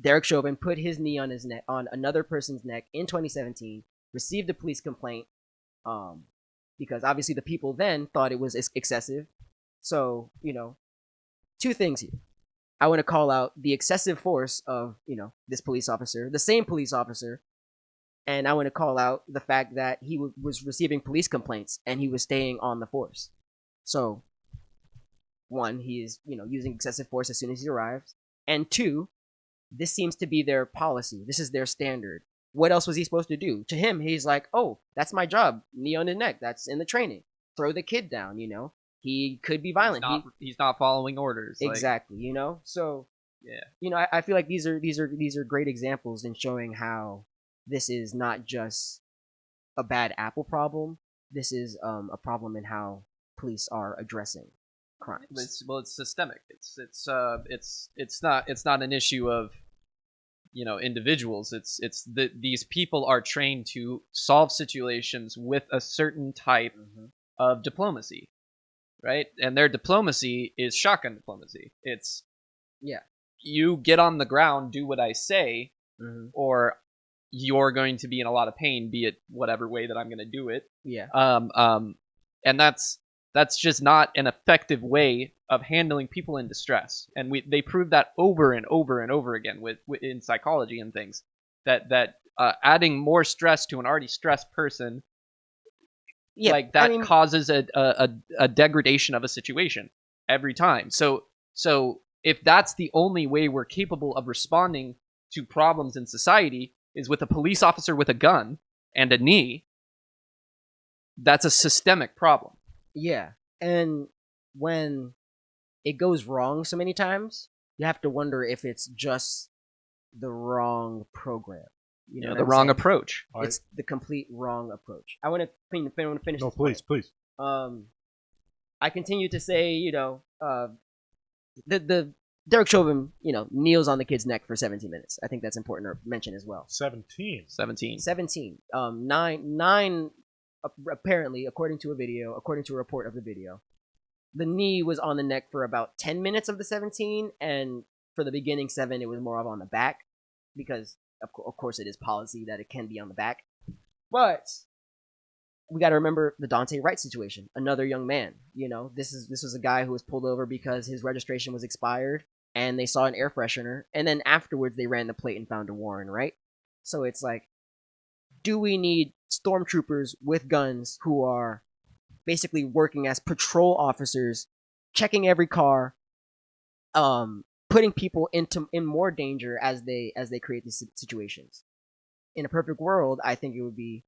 Derek Chauvin put his knee on his neck, on another person's neck in 2017. Received a police complaint, because obviously the people then thought it was excessive. So two things here. I want to call out the excessive force of, this police officer, the same police officer. And I want to call out the fact that he was receiving police complaints and he was staying on the force. So, one, he is, using excessive force as soon as he arrives. And two, this seems to be their policy. This is their standard. What else was he supposed to do? To him, he's like, oh, that's my job. Knee on his neck. That's in the training. Throw the kid down, He could be violent. He's not following orders. Exactly, So yeah, I feel like these are great examples in showing how this is not just a bad apple problem. This is a problem in how police are addressing crimes. It's systemic. It's not an issue of individuals. These people are trained to solve situations with a certain type of diplomacy. Right? And their diplomacy is shotgun diplomacy. It's, you get on the ground, do what I say, or you're going to be in a lot of pain, be it whatever way that I'm going to do it. Yeah. And that's just not an effective way of handling people in distress, and they proved that over and over and over again with in psychology and things, that adding more stress to an already stressed person, Yeah, like that I mean, causes a degradation of a situation every time. So if that's the only way we're capable of responding to problems in society is with a police officer with a gun and a knee, that's a systemic problem. yeah, and when it goes wrong so many times, you have to wonder if it's just the wrong program. You know, The wrong approach. It's the complete wrong approach. I want to finish. No, this please, point. please. I continue to say, the Derek Chauvin, kneels on the kid's neck for 17 minutes. I think that's important to mention as well. 17. 17. Nine. Apparently, according to a report of the video, the knee was on the neck for about 10 minutes of the 17, and for the beginning 7, it was more of on the back, because of course it is policy that it can be on the back. But we got to remember the Dante Wright situation. Another young man. This was a guy who was pulled over because his registration was expired, and they saw an air freshener, and then afterwards they ran the plate and found a warrant, right? So it's like, do we need stormtroopers with guns who are basically working as patrol officers, checking every car, putting people in more danger as they create these situations? In a perfect world, I think it would be,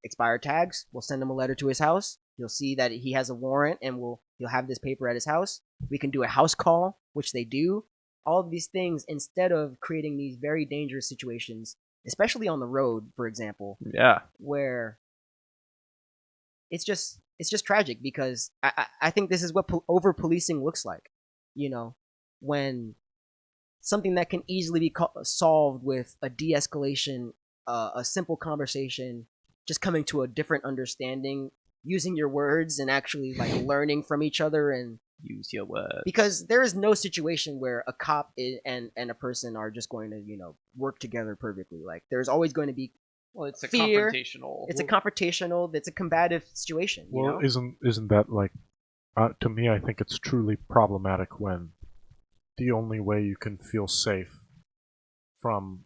expired tags. We'll send him a letter to his house. He'll see that he has a warrant, and he'll have this paper at his house. We can do a house call, which they do. All of these things, instead of creating these very dangerous situations, especially on the road, for example. Yeah. Where it's just tragic, because I think this is what over policing looks like. When something that can easily be solved with a de-escalation, a simple conversation, just coming to a different understanding, using your words and actually learning from each other, and use your words. Because there is no situation where a cop and a person are just going to work together perfectly. There's always going to be it's a fear. confrontational. It's a confrontational. It's a combative situation. Well, isn't that to me? I think it's truly problematic when the only way you can feel safe from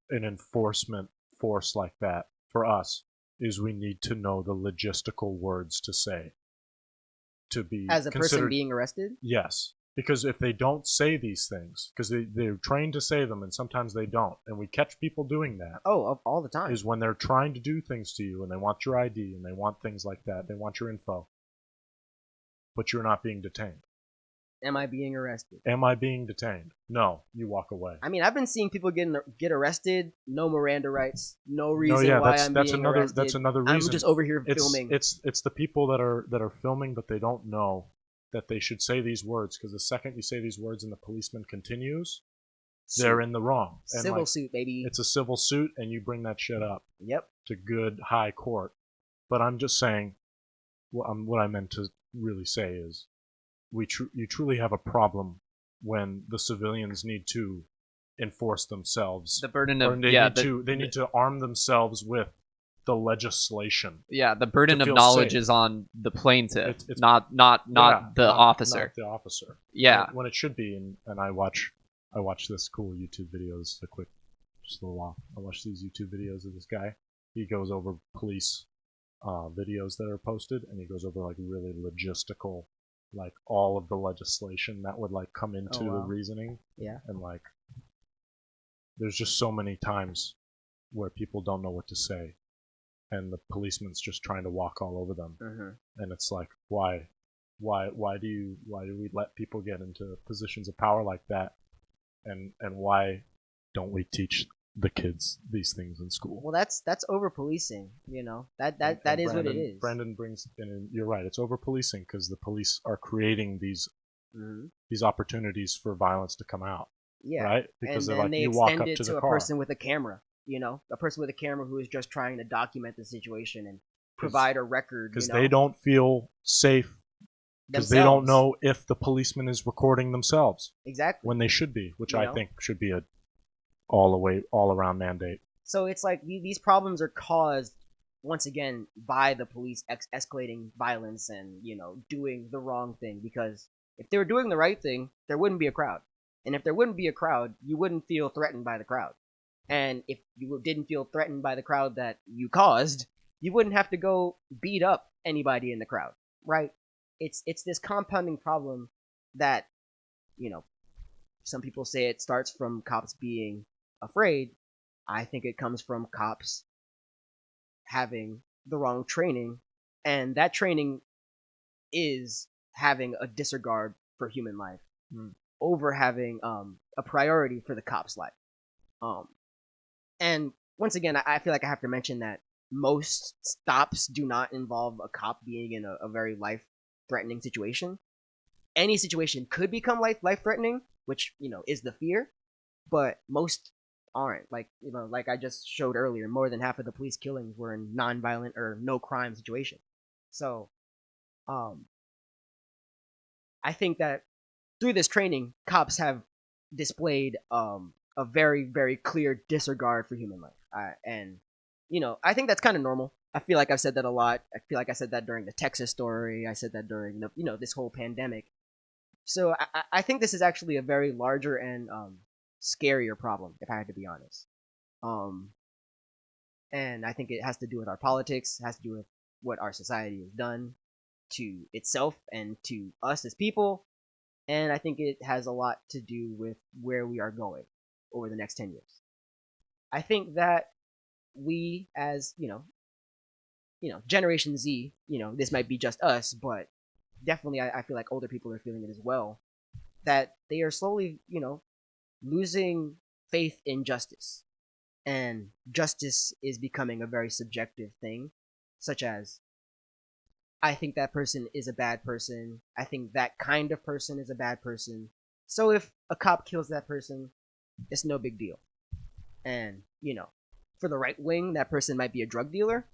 an enforcement force like that for us is we need to know the logistical words to say to be as a considered, person being arrested. Yes, because if they don't say these things, because they're trained to say them, and sometimes they don't, and we catch people doing that. Oh, all the time. Is when they're trying to do things to you, and they want your ID, and they want things like that. They want your info, but you're not being detained. Am I being arrested? Am I being detained? No, you walk away. I mean, I've been seeing people get arrested, no Miranda rights, no reason why I'm being arrested. That's another reason. I'm just over here filming. It's the people that are filming, but they don't know that they should say these words, because the second you say these words and the policeman continues, they're in the wrong. And civil suit, baby. It's a civil suit, and you bring that shit up. Yep. To good high court. But I'm just saying, what I meant to really say is, you truly have a problem when the civilians need to enforce themselves. The burden of they need to arm themselves with the legislation. Yeah, the burden of knowledge is on the plaintiff, it's not the officer. Not the officer. Yeah. When it should be, and I watch this cool YouTube video. This is just a little off. I watch these YouTube videos of this guy. He goes over police videos that are posted, and he goes over really logistical, all of the legislation that would come into the reasoning. Yeah. And there's just so many times where people don't know what to say, and the policeman's just trying to walk all over them. Mm-hmm. And it's why do we let people get into positions of power like that, and why don't we teach the kids these things in school? Well, that's over policing. That is what it is. Brandon brings in. You're right. It's over policing, because the police are creating these opportunities for violence to come out. Yeah. Right. Because and they you walk extend up it to to the a car. person with a camera. A person with a camera who is just trying to document the situation and provide a record. Because they don't feel safe. Because they don't know if the policeman is recording themselves. Exactly. When they should be, which I think should be a all around mandate. So it's these problems are caused once again, by the police escalating violence and, doing the wrong thing. Because if they were doing the right thing, there wouldn't be a crowd. And if there wouldn't be a crowd, you wouldn't feel threatened by the crowd. And if you didn't feel threatened by the crowd that you caused, you wouldn't have to go beat up anybody in the crowd, right? It's this compounding problem that, some people say it starts from cops being afraid. I think it comes from cops having the wrong training, and that training is having a disregard for human life over having a priority for the cop's life. And once again, I feel like I have to mention that most stops do not involve a cop being in a very life-threatening situation. Any situation could become life-threatening, which, is the fear, but most aren't. Like I just showed earlier, more than half of the police killings were in non-violent or no-crime situations. So, I think that through this training, cops have displayed a very, very clear disregard for human life. And, I think that's kind of normal. I feel like I've said that a lot. I feel like I said that during the Texas story. I said that during this whole pandemic. So I think this is actually a very larger and scarier problem, if I had to be honest. And I think it has to do with our politics, it has to do with what our society has done to itself and to us as people. And I think it has a lot to do with where we are going over the next 10 years. I think that we, as, Generation Z, this might be just us, but definitely I feel like older people are feeling it as well, that they are slowly, losing faith in justice. And justice is becoming a very subjective thing, such as, I think that person is a bad person. I think that kind of person is a bad person. So if a cop kills that person, it's no big deal. And, for the right wing, that person might be a drug dealer.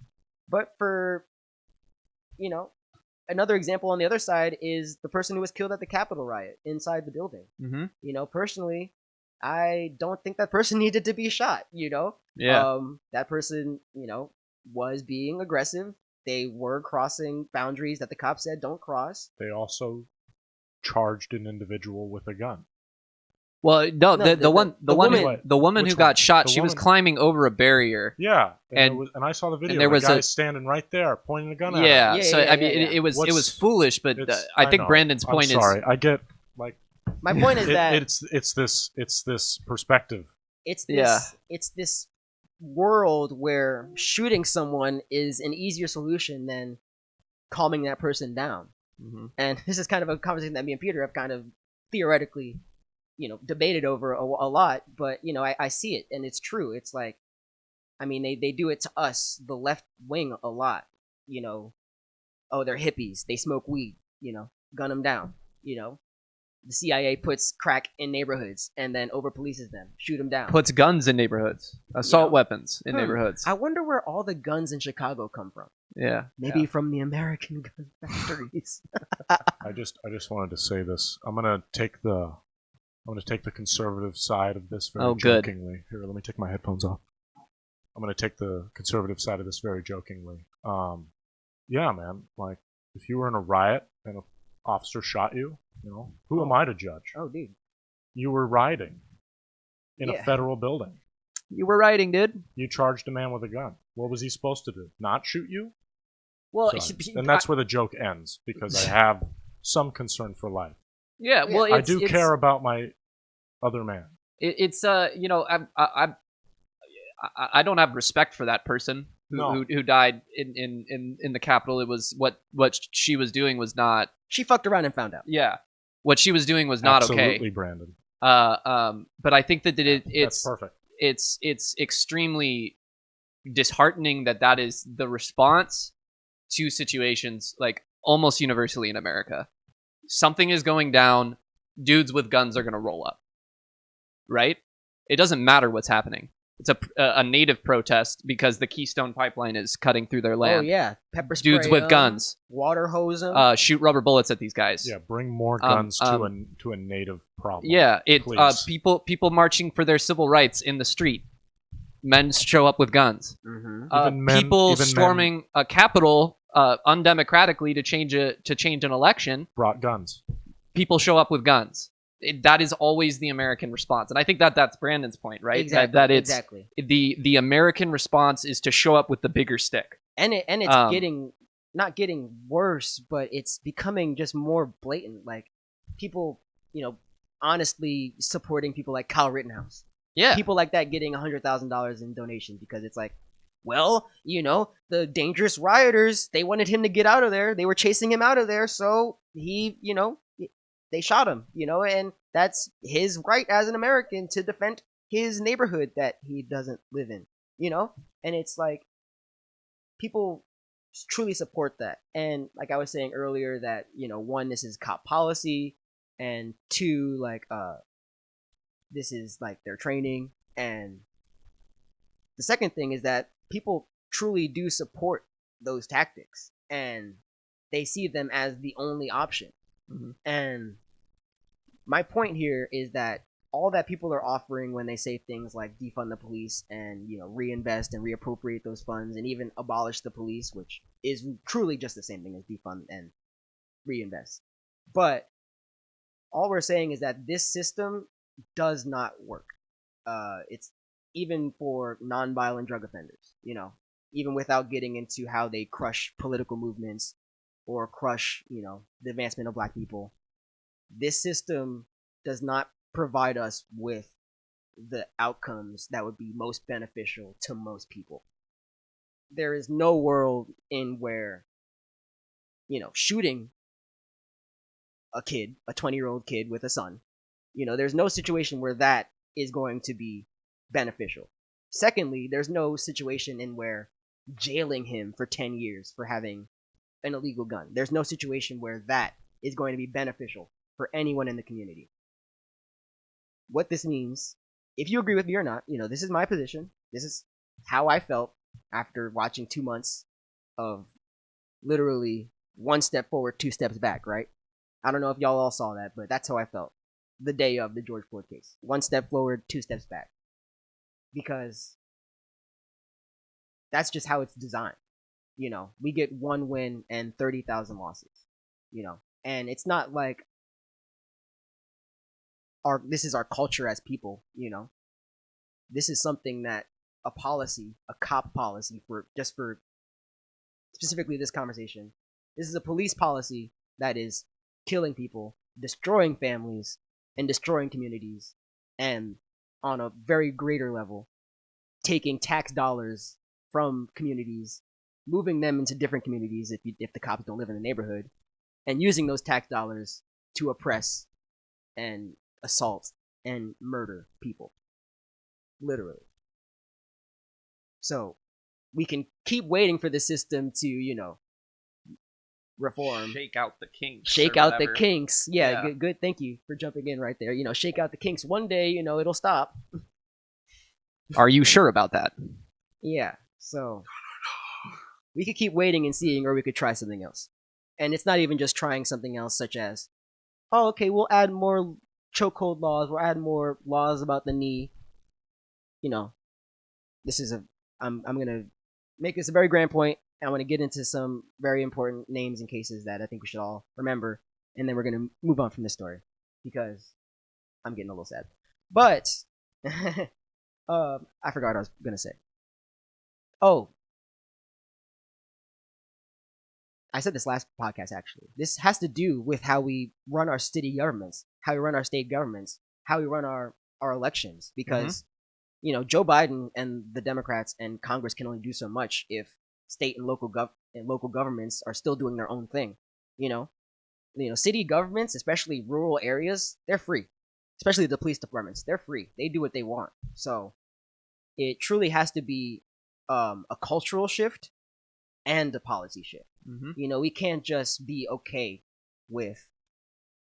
But for, another example on the other side is the person who was killed at the Capitol riot inside the building. Mm-hmm. Personally, I don't think that person needed to be shot, Yeah. That person, was being aggressive. They were crossing boundaries that the cops said don't cross. They also charged an individual with a gun. Well, no, the woman who got shot, she was climbing over a barrier. Yeah, and I saw the video. And there was a guy standing right there, pointing a gun at her. Yeah, so I mean, it was foolish, but I think Brandon's point is. Sorry, I get my point is that it's this perspective. It's this world where shooting someone is an easier solution than calming that person down. Mm-hmm. And this is kind of a conversation that me and Peter have kind of theoretically, debated over a lot. But I see it, and it's true. It's like, I mean, they do it to us, the left wing, a lot. Oh, they're hippies. They smoke weed. Gun them down. The CIA puts crack in neighborhoods and then over polices them, shoot them down. Puts guns in neighborhoods, assault weapons in neighborhoods. I wonder where all the guns in Chicago come from. Yeah, maybe from the American gun factories. I just wanted to say this. I'm gonna take the conservative side of this very jokingly. Here, let me take my headphones off. I'm gonna take the conservative side of this very jokingly. Yeah, man. Like, if you were in a riot and an officer shot you, who am I to judge? Oh, dude. You were rioting in a federal building. You were rioting, dude. You charged a man with a gun. What was he supposed to do? Not shoot you? Well, and that's where the joke ends, because I have some concern for life. Yeah, well, I do care about my other man. It's I don't have respect for that person who died in the Capitol. It was what she was doing was not. She fucked around and found out. Yeah, what she was doing was not okay. Absolutely, Brandon. But I think that it's perfect. It's extremely disheartening that is the response to situations like almost universally in America. Something is going down, dudes with guns are going to roll up, right? It doesn't matter what's happening. It's a native protest because the Keystone Pipeline is cutting through their land. Oh yeah, pepper spray. Dudes with guns, water hose them, shoot rubber bullets at these guys. Yeah, bring more guns to a native problem. Yeah, people marching for their civil rights in the street. Men show up with guns. Mm-hmm. People even storming a Capitol undemocratically to change an election. brought guns. People show up with guns. That is always the American response, and I think that's Brandon's point, right? Exactly. That it's exactly. the American response is to show up with the bigger stick. And it's not getting worse, but it's becoming just more blatant. Like people, honestly supporting people like Kyle Rittenhouse. Yeah. People like that getting $100,000 in donations because it's like, well, the dangerous rioters, they wanted him to get out of there. They were chasing him out of there, so he, they shot him, and that's his right as an American to defend his neighborhood that he doesn't live in, and it's like people truly support that. And like I was saying earlier, that one, this is cop policy, and two, like this is like their training, and the second thing is that people truly do support those tactics and they see them as the only option. Mm-hmm. And my point here is that all that people are offering when they say things like defund the police and reinvest and reappropriate those funds and even abolish the police, which is truly just the same thing as defund and reinvest, but all we're saying is that this system does not work. It's even for nonviolent drug offenders, even without getting into how they crush political movements or crush the advancement of black people. This system does not provide us with the outcomes that would be most beneficial to most people. There is no world in where shooting a 20-year-old kid with a son, there's no situation where that is going to be beneficial. Secondly, there's no situation in where jailing him for 10 years for having an illegal gun. There's no situation where that is going to be beneficial for anyone in the community. What this means, if you agree with me or not, this is my position. This is how I felt after watching 2 months of literally one step forward, 2 steps back, right? I don't know if y'all all saw that, but that's how I felt the day of the George Floyd case. 1 step forward, 2 steps back. Because that's just how it's designed. We get 1 win and 30,000 losses. And it's not like this is our culture as people. This is something that a cop policy for specifically this conversation. This is a police policy that is killing people, destroying families, and destroying communities, and on a very greater level, taking tax dollars from communities, moving them into different communities if the cops don't live in the neighborhood, and using those tax dollars to oppress and assault and murder people. Literally. So we can keep waiting for the system to, reform. Shake out the kinks. Shake out the kinks. Yeah. Good. Thank you for jumping in right there. Shake out the kinks. One day, it'll stop. Are you sure about that? Yeah. So we could keep waiting and seeing, or we could try something else. And it's not even just trying something else, such as, oh, okay, we'll add more chokehold laws. We'll add more laws about the knee. This is I'm gonna make this a very grand point. I want to get into some very important names and cases that I think we should all remember, and then we're going to move on from this story because I'm getting a little sad. But I forgot what I was going to say. Oh, I said this last podcast, actually. This has to do with how we run our city governments, how we run our state governments, how we run our elections, because Joe Biden and the Democrats and Congress can only do so much if state and local governments are still doing their own thing. City governments, especially rural areas, they're free. Especially the police departments, they're free. They do what they want. So it truly has to be a cultural shift and a policy shift. Mm-hmm. We can't just be okay with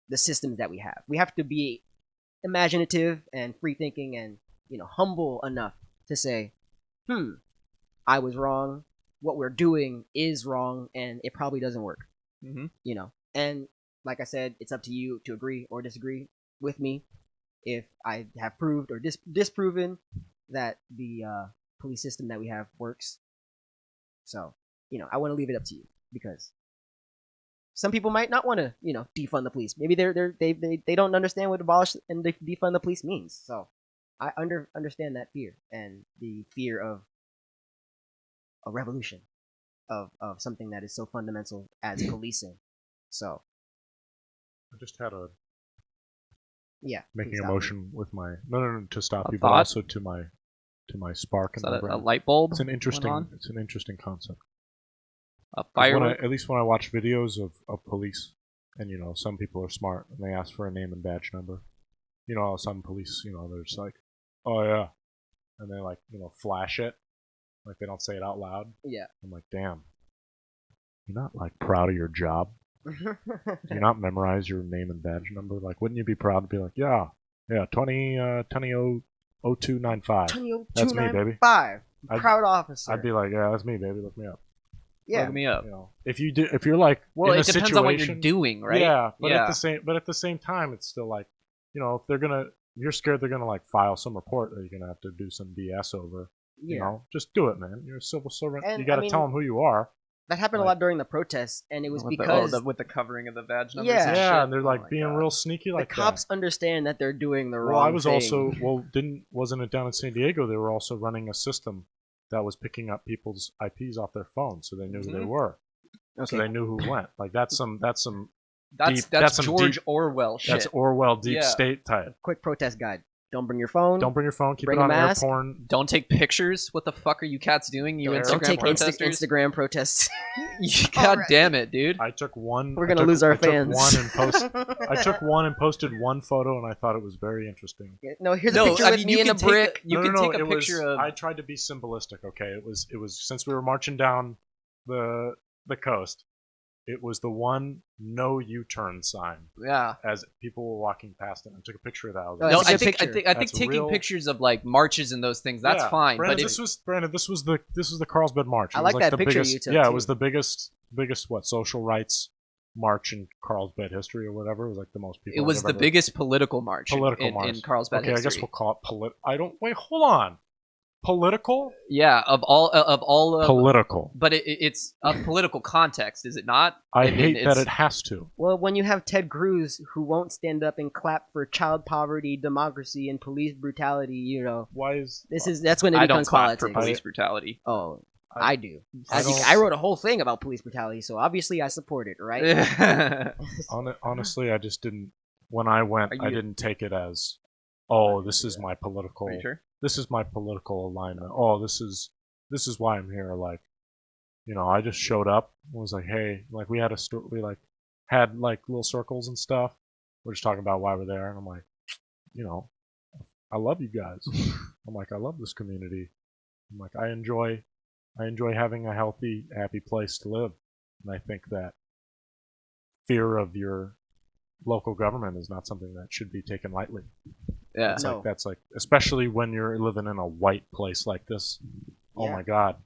the systems that we have. We have to be imaginative and free thinking and humble enough to say, I was wrong. What we're doing is wrong, and it probably doesn't work. Mm-hmm. And like I said, it's up to you to agree or disagree with me if I have proved or disproven that the police system that we have works. So, I want to leave it up to you because some people might not want to, defund the police. Maybe they don't understand what abolish and defund the police means. So, I understand that fear and the fear of a revolution, of something that is so fundamental as policing. So, I just had a making a motion with my no to stop A you, thought? but also to my spark Is in that my a brain. light bulb? It's an on? interesting concept. A 'Cause firework? at least when I watch videos of police, and some people are smart and they ask for a name and badge number. Some police, they're just like, oh yeah, and they like flash it, like they don't say it out loud. Yeah. I'm like, damn, you're not like proud of your job. Do you not memorize your name and badge number? Like, wouldn't you be proud to be like, yeah, 0295. That's me, baby. 5. I'd- Proud officer. I'd be like, yeah, that's me, baby. Look me up. yeah. Look me up. If you're like Well, in it a depends situation, on what you're doing, right? Yeah, but at the same time, it's still like, if you're scared they're gonna like file some report that you're gonna have to do some BS over. Just do it, man. You're a civil servant. And, You got to tell them who you are. That happened a Like- lot during the protests, and it was With because with the covering of the badge numbers. Yeah. and Yeah, shit. and they're like Oh my being God. real sneaky the like cops that. understand that they're doing the wrong Well, I was thing. also wasn't it down in San Diego? They were also running a system that was picking up people's IPs off their phones, so they knew who they were. Okay. So they knew who went. Like that's some That's some George deep- Orwell shit. that's Orwell deep Yeah. state type. Quick protest guide. Don't bring your phone. Don't bring your phone. Keep Bring it a on air mask. porn. Don't take pictures. What the fuck are you cats doing? You Don't Instagram Don't take protesters. Instagram protests. God Alright. damn it, dude. I took one. We're gonna lose our I took fans. one and I took one and posted one photo, and I thought it was very interesting. No, here's a No, picture I with mean, me you in can a take brick. You No, can no, take a it was- picture of. I tried to be symbolistic. Okay, it was since we were marching down the coast. It was the one no U-turn sign Yeah. as people were walking past it. I took a picture of that. I was Oh, like, No, That's a I good think picture. I think That's taking real- pictures of like marches and those things, that's Yeah, fine. Brandon, But this was the Carlsbad March. It I was like that the picture biggest, you took, Yeah, too. it was the biggest social rights march in Carlsbad history or whatever. It was like the most people. it was have the ever- biggest political march Political in march. Carlsbad Okay, history. I guess we'll call it I don't wait. Hold on. Political. Yeah, of all of Political. but it's a political context, is it not? I mean, hate that it's- it has to. Well, when you have Ted Cruz who won't stand up and clap for child poverty, democracy, and police brutality, Why is that's when it I don't becomes clap for politics. police brutality. Oh, I do. I As you- don't- I wrote a whole thing about police brutality, so obviously I support it, right? honestly? I just didn't. When I went, Are I you- didn't take it as, oh, this is my political. Are you sure? This is my political alignment. Oh, this is why I'm here. Like, I just showed up and was like, hey, like we had we like had like little circles and stuff. We're just talking about why we're there, and I'm like, I love you guys. I'm like, I love this community. I'm like, I enjoy having a healthy, happy place to live, and I think that fear of your local government is not something that should be taken lightly. Yeah. It's No. like that's like, especially when you're living in a white place like this. Oh Yeah. my God,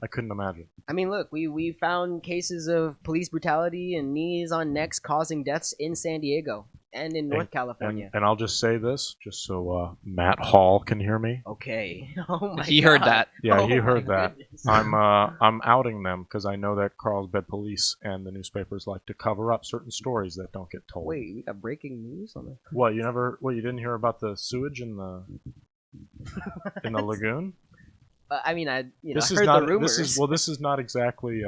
I couldn't imagine. I mean, look, we found cases of police brutality and knees on necks causing deaths in San Diego and in North California. And I'll just say this, just so Matt Hall can hear me. Okay. Oh my He heard God. that. Yeah, Oh he my heard that. goodness. I'm outing them because I know that Carlsbad police and the newspapers like to cover up certain stories that don't get told. Wait, we got breaking news on the. What you didn't hear about the sewage in the lagoon? I mean, I This is heard not the rumors. this is not exactly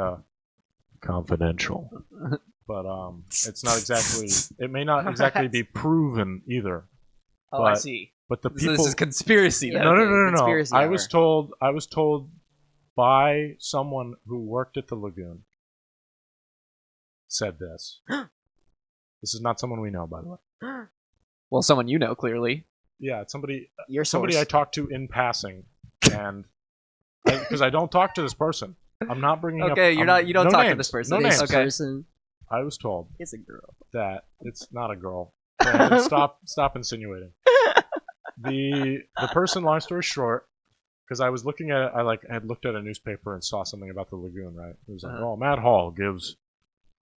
confidential, but it's not exactly. It may not exactly be proven either. Oh, I But- see. But the So people. this is conspiracy. Yeah. then. No. Conspiracy I hour. was told by someone who worked at the lagoon. Said this. This is not someone we know, by the way. Well, someone you know clearly. Yeah, it's somebody Your somebody source. I talked to in passing, and because I don't talk to this person, I'm not bringing up. Okay, you don't no talk to names, this person. No This names. Okay. person I was told is a girl. that it's not a girl. Brandon, stop insinuating. The person, long story short, because I was looking at it, I had looked at a newspaper and saw something about the lagoon, right? It was like, Uh-huh. oh, Matt Hall gives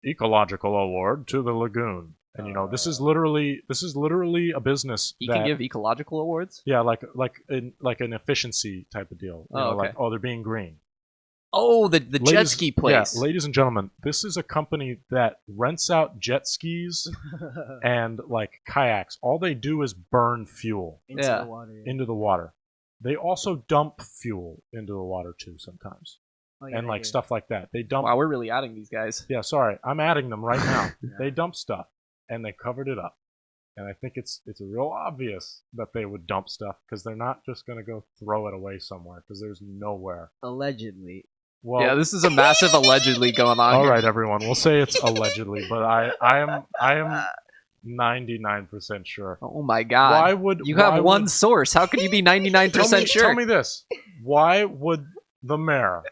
ecological award to the lagoon. And this is literally a business You that can give ecological awards. yeah, like an efficiency type of deal. Oh, okay. Like they're being green. Oh, the jet ski place. Yeah, ladies and gentlemen, this is a company that rents out jet skis and like kayaks. All they do is burn fuel Into Yeah. the water. into the water. They also dump fuel into the water too sometimes, Oh, yeah, and they like do. stuff like that. They dump. Wow, we're really adding these guys. Yeah, sorry, I'm adding them right now. Yeah. They dump stuff, and they covered it up. And I think it's real obvious that they would dump stuff because they're not just gonna go throw it away somewhere because there's nowhere. Allegedly. Well, Yeah, this is a massive allegedly going on. all here. right, everyone. We'll say it's allegedly, but I am 99% sure. Oh my god. Why would you have why one would- source? How can you be 99% sure? Tell me this. Why would the mayor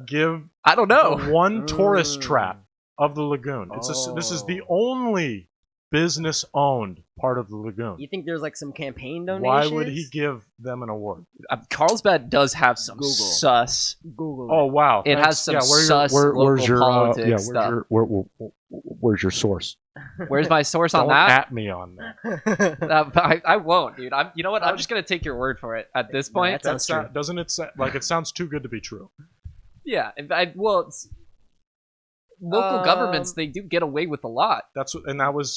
give I don't know. the one tourist trap of the lagoon? This is the only business owned part of the lagoon. You think there's like some campaign donations? Why would he give them an award? Carlsbad does have some Google. sus. Google Oh wow! It has some sus local politics stuff. Where's your source? Where's my source on Don't that? at me on that. I won't, dude. You know what? I'm just gonna take your word for it at this point. that sounds true. Doesn't it like it sounds too good to be true? Yeah. Local governments, they do get away with a lot.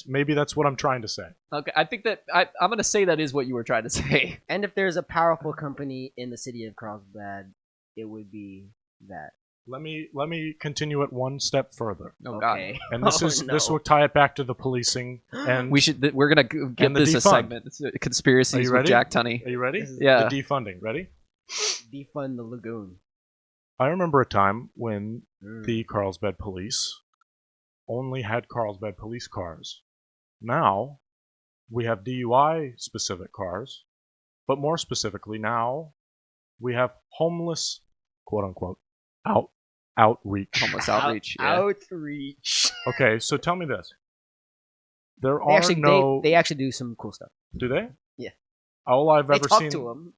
Maybe that's what I'm trying to say. Okay, I think that I'm gonna say that is what you were trying to say. And if there's a powerful company in the city of Carlsbad, it would be that. Let me continue it one step further. Oh Okay. god. And this will tie it back to the policing. And We're gonna get and the this a defund. segment. It's conspiracies Are you with ready? Jack Tunney. Are you ready? Yeah. The defunding. Ready? Defund the lagoon. I remember a time when the Carlsbad police only had Carlsbad police cars. Now we have DUI specific cars, but more specifically now we have homeless, quote unquote, outreach. Homeless outreach. Yeah. Outreach. Okay, so tell me this. There They are actually, no. they actually do some cool stuff. Do they? Yeah. All I've They ever talk seen. to them.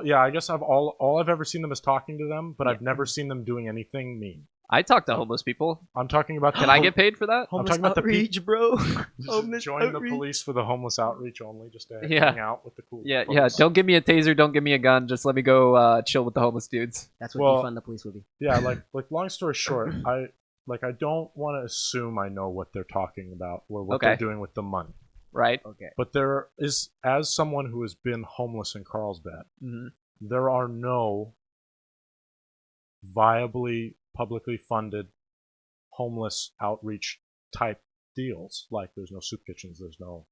Yeah, I guess all I've ever seen them is talking to them, but Yeah. I've never seen them doing anything mean. I talk to homeless people. I'm talking about. Can I get paid for that? I'm talking about the outreach, bro. Just Homeless join the outreach. police for the homeless outreach only, just to Yeah. hang out with the cool. Yeah. folks. Don't give me a taser. Don't give me a gun. Just let me go chill with the homeless dudes. That's what Well- defund the police would be. Yeah, like long story short, I don't want to assume I know what they're talking about or what Okay. they're doing with the money. Right. Okay. But there is, as someone who has been homeless in Carlsbad, hmm there are no viably publicly funded homeless outreach type deals. Like there's no soup kitchens, there's no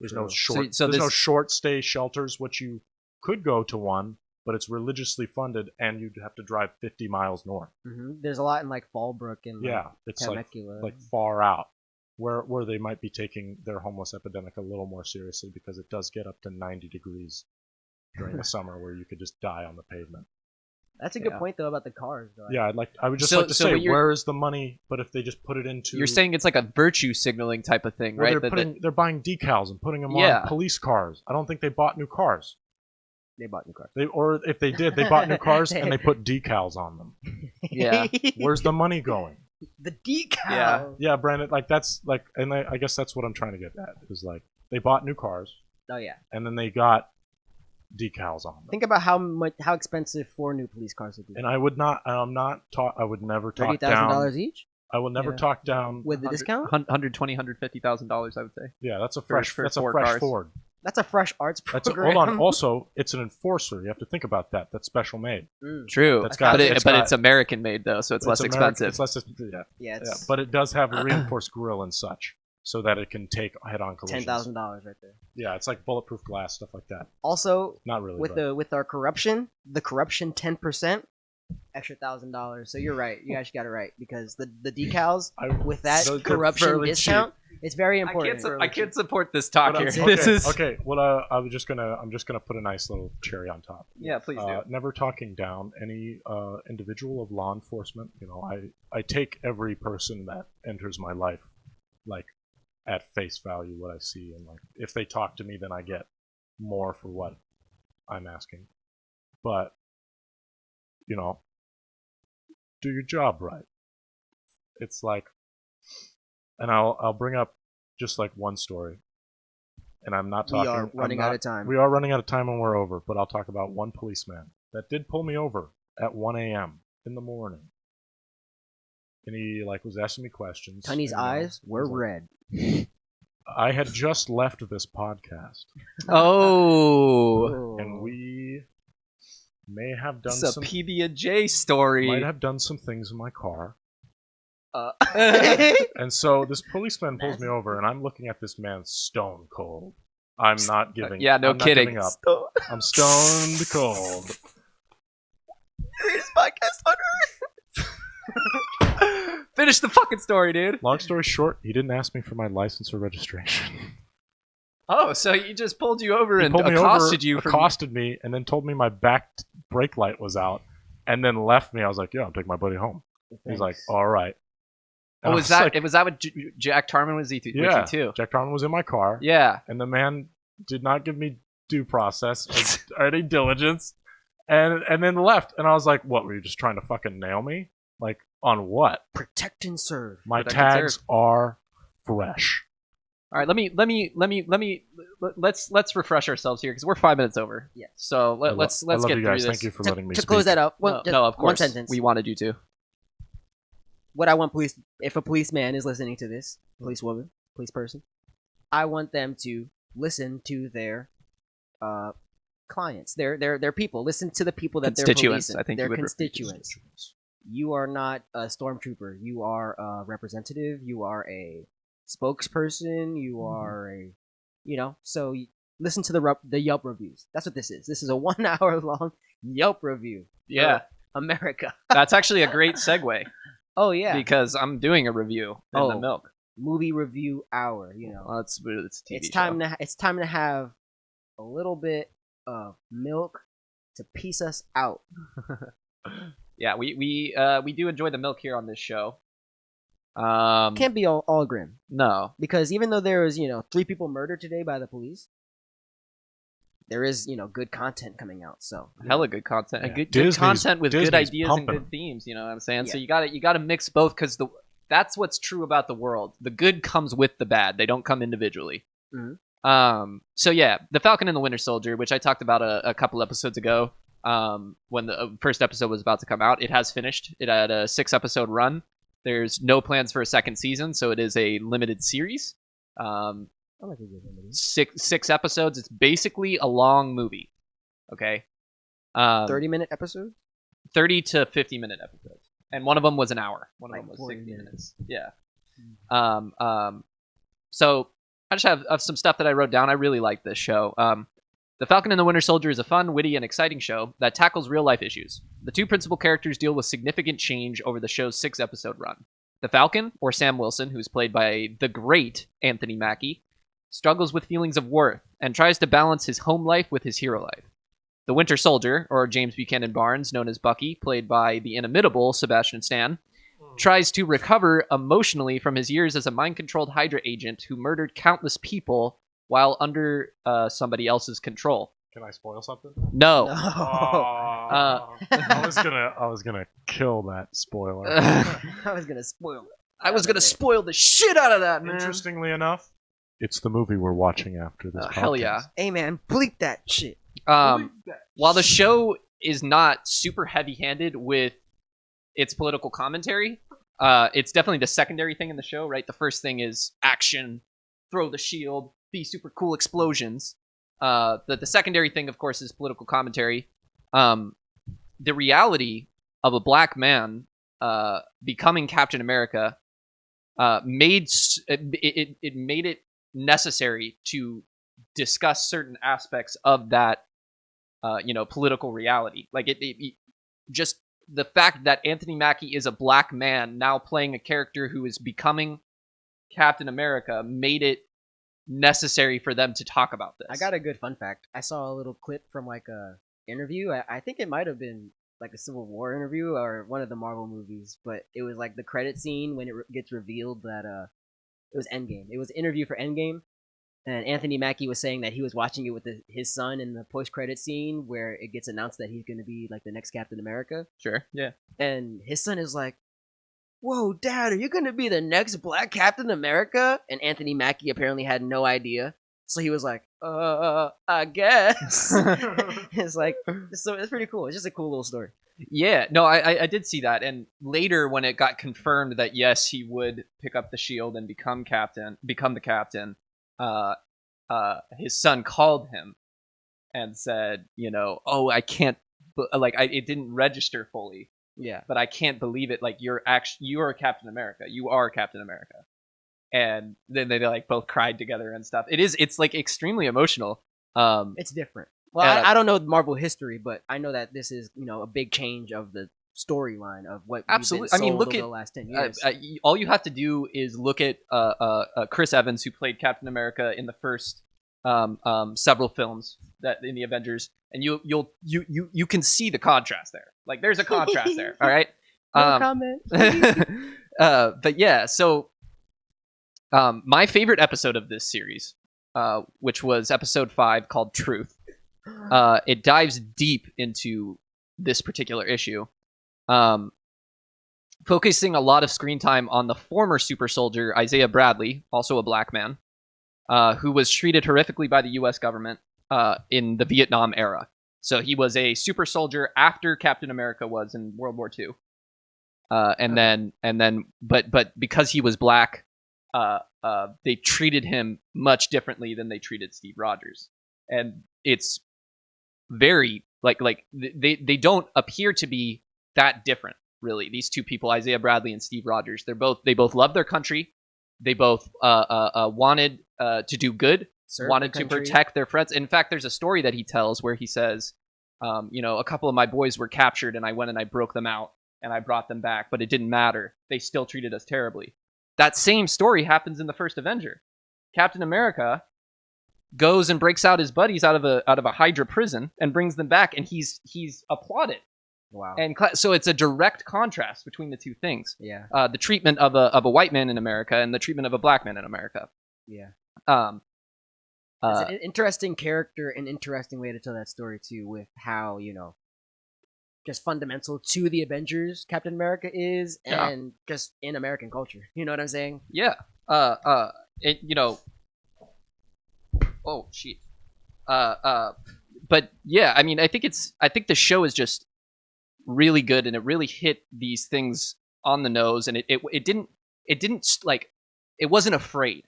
True. short So there's no this- short stay shelters, which you could go to one, but it's religiously funded and you'd have to drive 50 miles north. There's a lot in like Fallbrook and Yeah, it's Temecula. like far out. Where they might be taking their homeless epidemic a little more seriously because it does get up to 90 degrees during the summer where you could just die on the pavement. That's a good Yeah. point though about the cars. Though. Yeah, I would just So- like to so say, what you're- where is the money? But if they just put it into, You're saying it's like a virtue signaling type of thing, well, right? they're buying decals and putting them Yeah. on police cars. I don't think they bought new cars. They bought new cars. Or if they did, they bought new cars and they put decals on them. Yeah. Where's the money going? The decal. Yeah. Yeah, Brandon, like that's like, and I guess that's what I'm trying to get at is like they bought new cars Oh yeah. and then they got decals on them. Think about how expensive 4 new police cars would be. And I would never talk $30,000 down. each I will never Yeah. talk down. with the discount. $120,000, $150,000, I would say. Yeah, that's a For fresh. That's a 4 fresh cars. Ford. That's a fresh arts Hold program. on. Also, it's an enforcer. You have to think about that. That's special made. True. That's got- but it's got- it's American made though, so it's less expensive. It's less. Yeah, Yeah, it's but it does have a reinforced grille and such, so that it can take head-on collisions. $10,000 right there. Yeah, it's like bulletproof glass, stuff like that. Also, Not really. with but- with our corruption, the corruption 10%, extra $1,000. So you're right. You actually got it right because the decals with that they're corruption fairly discount, it's very important. I can't support this talk But, here. okay, This is okay. Well, I'm just gonna put a nice little cherry on top. Yeah, please do. Never talking down any individual of law enforcement. You know, I take every person that enters my life like at face value what I see, and like if they talk to me, then I get more for what I'm asking. But you know, do your job right. It's like, and I'll bring up just like one story. And I'm not We talking. are running out of time. We are running out of time when we're over, but I'll talk about one policeman that did pull me over at 1 a.m. in the morning. And he was asking me questions. Tunny's eyes were red. I had just left this podcast. Oh. And we may have done It's some a PB&J story. Might have done some things in my car. Uh. And so this policeman pulls me over, and I'm looking at this man stone cold. I'm not giving. Yeah, no I'm not kidding. giving up. I'm stoned cold. Greatest podcast on earth. Finish the fucking story, dude. Long story short, he didn't ask me for my license or registration. Oh, so he just pulled you over and pulled me accosted over, you. Accosted me, and then told me my back brake light was out, and then left me. I was like, "Yeah, I'll take my buddy home." Thanks. He's like, "All right." And Oh, I was that? like, Was that what Jack Tarman was with you too? Jack Tarman was in my car. Yeah. And the man did not give me due process or any diligence, and then left. And I was like, "What? Were you just trying to fucking nail me? Like on what?" Protect and serve. My Protect and tags serve. are fresh. All right, let's refresh ourselves here because we're 5 minutes over. Yeah. So let's I love get you through guys. this. Thank you for To, letting me to speak. close that up, No, of course. one sentence. We wanted you to. What I want if a policeman is listening to this, policewoman, police person, I want them to listen to their clients, their people. Listen to the people that they're Constituents, policing. I think their you would constituents. You are not a stormtrooper. You are a representative. You are a spokesperson. You are a, So listen to the Yelp reviews. That's what this is. This is a 1 hour long Yelp review. Yeah. America. That's actually a great segue. Oh yeah. Because I'm doing a review in the milk. Movie review hour. Well, it's a TV It's show. it's time to have a little bit of milk to piece us out. Yeah, we do enjoy the milk here on this show. Can't be all grim, No. because even though there was 3 people murdered today by the police, there is good content coming out. So Hella good content. Yeah. And good Disney's- content with good Disney's ideas pumping. and good themes, you know what I'm saying? So Yeah. you gotta mix both because that's what's true about the world. The good comes with the bad. They don't come individually. Mhm. So yeah, The Falcon and the Winter Soldier, which I talked about a couple episodes ago, when the first episode was about to come out, it has finished. It had a 6-episode run. There's no plans for a second season, so it is a limited series. I like a good movie. Six episodes. It's basically a long movie. Okay. 30-minute episode. 30 to 50-minute episodes, and one of them was an hour. One of Like them was 40 60 minutes. minutes. Yeah. So I just have some stuff that I wrote down. I really like this show. The Falcon and the Winter Soldier is a fun, witty, and exciting show that tackles real-life issues. The 2 principal characters deal with significant change over the show's 6-episode run. The Falcon, or Sam Wilson, who's played by the great Anthony Mackie, struggles with feelings of worth and tries to balance his home life with his hero life. The Winter Soldier, or James Buchanan Barnes, known as Bucky, played by the inimitable Sebastian Stan, tries to recover emotionally from his years as a mind-controlled Hydra agent who murdered countless people while under somebody else's control. Can I spoil something? No. I was gonna kill that spoiler. I was gonna spoil it. I was gonna spoil the shit out of that, man. Interestingly enough, it's the movie we're watching after this. Hell podcast. yeah. Hey man, bleep that shit. While the show is not super heavy-handed with its political commentary, it's definitely the secondary thing in the show, right? The first thing is action, throw the shield, be super cool explosions. The secondary thing, of course, is political commentary. The reality of a black man becoming Captain America made it necessary to discuss certain aspects of that political reality. Like it just the fact that Anthony Mackie is a black man now playing a character who is becoming Captain America made it necessary for them to talk about this. I got a good fun fact. I saw a little clip from like a interview. I think it might have been like a Civil War interview or one of the Marvel movies, but it was like the credit scene when it gets revealed that it was Endgame. It was an interview for Endgame, and Anthony Mackie was saying that he was watching it with his son in the post-credit scene where it gets announced that he's going to be like the next Captain America. Sure. Yeah. And his son is like, whoa, Dad, are you going to be the next Black Captain America? And Anthony Mackie apparently had no idea. So he was like, I guess. It's like, so it's pretty cool. It's just a cool little story. Yeah, no, I did see that, and later when it got confirmed that yes, he would pick up the shield and become the captain, his son called him and said, oh, I can't, it didn't register fully, Yeah. but I can't believe it, like you are Captain America, you are Captain America, and then they like both cried together and stuff. It's like extremely emotional. It's different. Well, I don't know Marvel history, but I know that this is, a big change of the storyline of what absolutely. We've been sold over the last 10 years. All you have to do is look at Chris Evans, who played Captain America in the first several films that in the Avengers, and you can see the contrast there. Like there's a contrast there. All right. No comment. But yeah, so my favorite episode of this series, which was episode 5 called Truth. It dives deep into this particular issue, focusing a lot of screen time on the former super soldier Isaiah Bradley, also a black man, who was treated horrifically by the U.S. government in the Vietnam era. So he was a super soldier after Captain America was in World War II, but because he was black, they treated him much differently than they treated Steve Rogers, and it's very they don't appear to be that different, really. These two people, Isaiah Bradley and Steve Rogers, they both love their country. They both wanted to do good, wanted to protect their friends. In fact, there's a story that he tells where he says, a couple of my boys were captured and I went and I broke them out and I brought them back, but it didn't matter. They still treated us terribly. That same story happens in the first Avenger. Captain America goes and breaks out his buddies out of a Hydra prison and brings them back, and he's applauded. Wow. And so it's a direct contrast between the two things. Yeah. The treatment of a white man in America and the treatment of a black man in America. Yeah. It's an interesting character, an interesting way to tell that story too, with how just fundamental to the Avengers Captain America is, and just in American culture. You know what I'm saying? Yeah. Oh shit. But yeah, I mean, I think the show is just really good, and it really hit these things on the nose, and it didn't like, it wasn't afraid.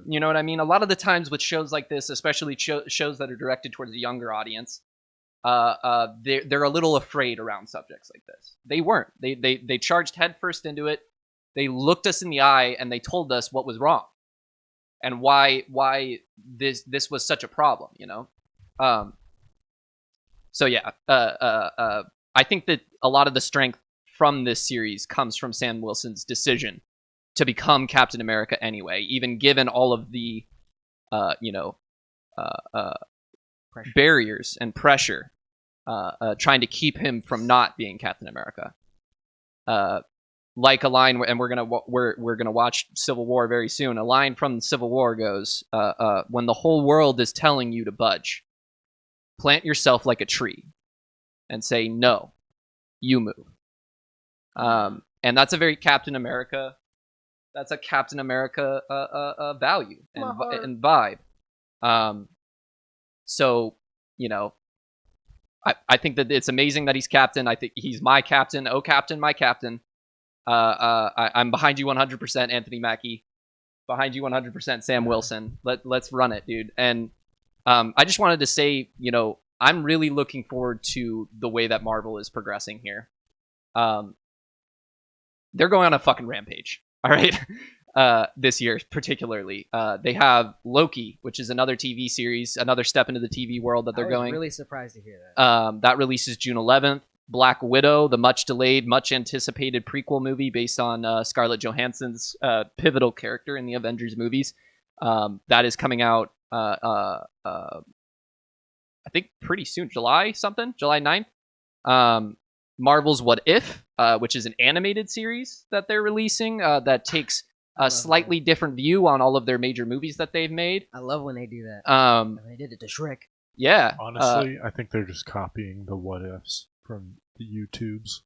You know what I mean? A lot of the times with shows like this, especially shows that are directed towards a younger audience, they're a little afraid around subjects like this. They weren't. They charged headfirst into it. They looked us in the eye and they told us what was wrong and why this was such a problem. So yeah, I think that a lot of the strength from this series comes from Sam Wilson's decision to become Captain America anyway, even given all of the barriers and pressure trying to keep him from not being Captain America. Like a line, and we're gonna watch Civil War very soon. A line from Civil War goes, "When the whole world is telling you to budge, plant yourself like a tree, and say no, you move." And that's a very Captain America. That's a Captain America value and vibe. So I think that it's amazing that he's captain. I think he's my captain. Oh, captain, my captain. I'm behind you 100%, Anthony Mackie. Behind you 100%, Sam Wilson. Let's run it, dude. And I just wanted to say, I'm really looking forward to the way that Marvel is progressing here. They're going on a fucking rampage. All right. This year, particularly. They have Loki, which is another TV series, another step into the TV world that they're going. I'm really surprised to hear that. That releases June 11th. Black Widow, the much delayed, much anticipated prequel movie based on Scarlett Johansson's pivotal character in the Avengers movies. That is coming out, I think, pretty soon. July 9th. Marvel's What If, which is an animated series that they're releasing that takes a slightly different view on all of their major movies that they've made. I love when they do that. They did it to Shrek. Yeah. Honestly, I think they're just copying the What Ifs from the YouTubes.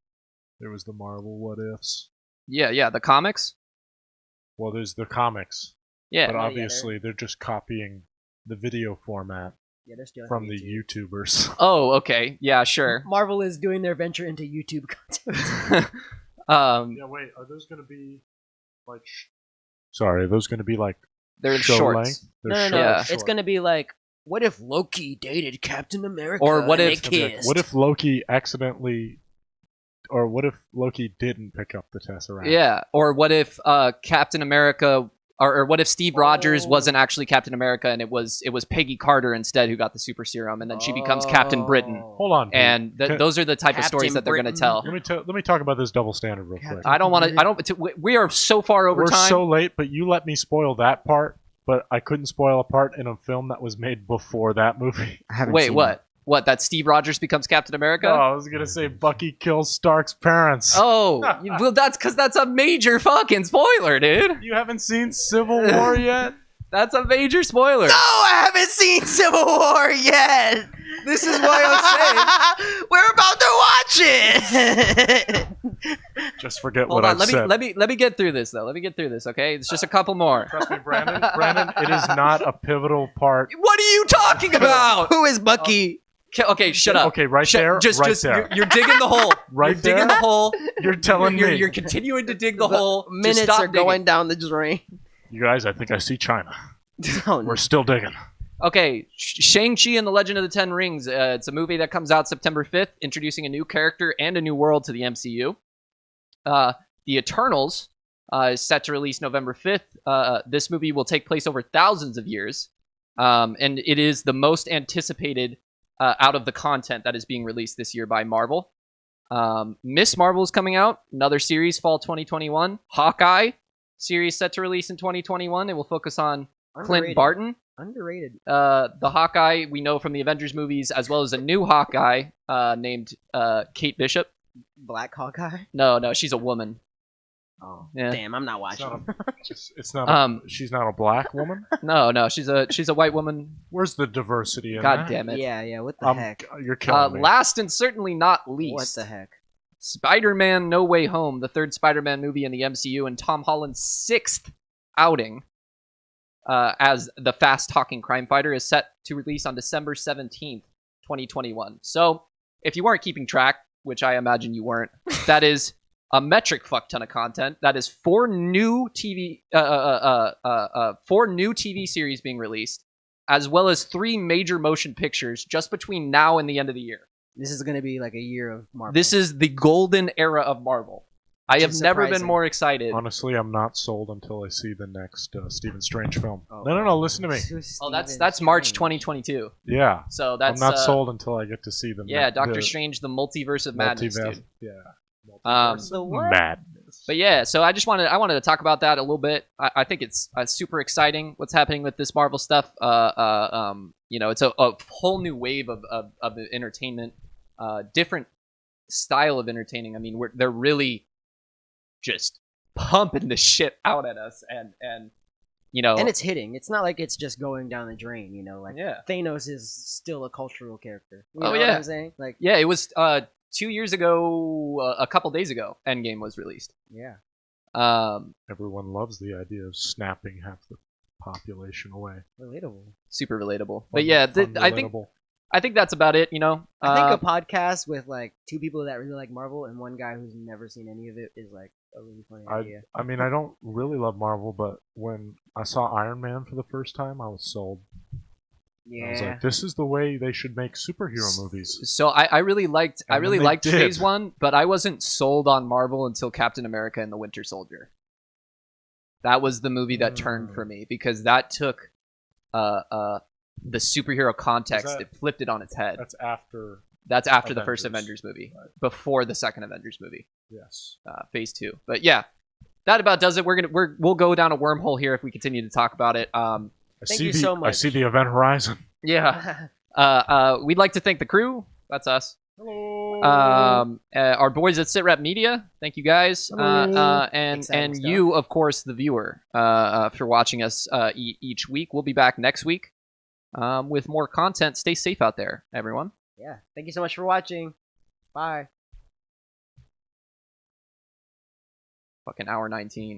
There was the Marvel What Ifs. Yeah, the comics. Well, there's the comics, Yeah, but Oh, yeah, obviously they're just copying the video format Yeah, they're stealing from the YouTube. YouTubers. Oh, okay. Yeah, sure. Marvel is doing their venture into YouTube content. Yeah, Wait, are those going to be like? Sorry, are those going to be like they're show shorts. length? They're No, short- Yeah. It's short. gonna be like, what if Loki dated Captain America? Or what and if- they It's gonna be like, kissed? what if Loki accidentally, or what if Loki didn't pick up the Tesseract? Yeah, or what if Captain America, or what if Steve Rogers Oh. wasn't actually Captain America and it was Peggy Carter instead who got the super serum, and then she becomes Captain Britain. Hold on, Pete. And those are the type of stories Captain that they're going to Britain. tell. Let me talk about this double standard real quick. Captain- I don't want to. I don't. We are so far over We're time. so late, but you let me spoil that part. But I couldn't spoil a part in a film that was made before that movie. I haven't Wait, seen what? What? That Steve Rogers becomes Captain America? Oh, I was gonna say Bucky kills Stark's parents. Oh, well, that's because that's a major fucking spoiler, dude. You haven't seen Civil War yet? That's a major spoiler. No, I haven't seen Civil War yet. This is why I'm saying. We're about to watch it. Just forget Hold what on, I said. let me get through this though. Let me get through this, okay? It's just a couple more. Trust me, Brandon. Brandon, it is not a pivotal part. What are you talking about? Who is Bucky? Okay, shut up. Okay, right there. Just, right just there. You're digging the hole. Right you're digging there? the hole. You're telling you're, me. You're continuing to dig the hole. Just Minutes stop are going digging. down the drain. You guys, I think I see China. Oh, no. We're still digging. Okay, Shang-Chi and the Legend of the Ten Rings. It's a movie that comes out September 5th, introducing a new character and a new world to the MCU. The Eternals is set to release November 5th. This movie will take place over thousands of years, and it is the most anticipated out of the content that is being released this year by Marvel. Miss Marvel is coming out, another series, fall 2021. Hawkeye series set to release in 2021. It will focus on Clint Underrated. Barton. Underrated. The Hawkeye we know from the Avengers movies, as well as a new Hawkeye named Kate Bishop. Black Hawkeye. No, she's a woman. Oh, Yeah. damn! I'm not It's watching. not a, it's not a, Um, she's not a black woman? No, she's a white woman. Where's the diversity in God that? damn it. Yeah. What the heck? You're killing me. Last and certainly not least, What the heck? Spider-Man: No Way Home, the third Spider-Man movie in the MCU, and Tom Holland's sixth outing as the fast-talking crime fighter, is set to release on December 17th, 2021. So, if you weren't keeping track, which I imagine you weren't, that is a metric fuck ton of content. That is four new TV series being released, as well as 3 major motion pictures just between now and the end of the year. This is gonna be like a year of Marvel. This is the golden era of Marvel. I Which have is never been surprising. more excited. Honestly, I'm not sold until I see the next Stephen Strange film. Oh. No, listen to me. Oh, that's March 2022. Yeah. So that's I'm not sold until I get to see them. Yeah, Doctor Strange, the Multiverse of Madness, dude. Yeah. Multiverse The what? Madness. But yeah, so I wanted to talk about that a little bit. I think it's super exciting what's happening with this Marvel stuff. It's a whole new wave of entertainment, different style of entertaining. I mean, they're really just pumping the shit out at us, and And and it's hitting. It's not like it's just going down the drain. Like yeah. Thanos is still a cultural character. You Oh, know yeah. what I'm saying? Like, Yeah, it was 2 years ago, a couple days ago, Endgame was released. yeah. Everyone loves the idea of snapping half the population away. Relatable. Super relatable. Fun- But yeah, fun, I think that's about it. I think a podcast with like 2 people that really like Marvel and one guy who's never seen any of it is like a really funny idea. I mean, I don't really love Marvel, but when I saw Iron Man for the first time, I was sold. I was Yeah. like, this is the way they should make superhero movies. So I really liked And then they liked did. Phase 1, but I wasn't sold on Marvel until Captain America and the Winter Soldier. That was the movie that turned for me, because that took the superhero context, it flipped it on its head. That's after. That's after the first Avengers. Avengers movie, Right. before the second Avengers movie, Yes. Phase 2. But yeah, that about does it. We'll go down a wormhole here if we continue to talk about it. Thank you so much. I see the event horizon. Yeah. We'd like to thank the crew. That's us. Hello. Our boys at SitRep Media. Thank you guys. And Exciting stuff. you, of course, the viewer, for watching us each week. We'll be back next week with more content. Stay safe out there, everyone. Yeah. Thank you so much for watching. Bye. fucking hour 19.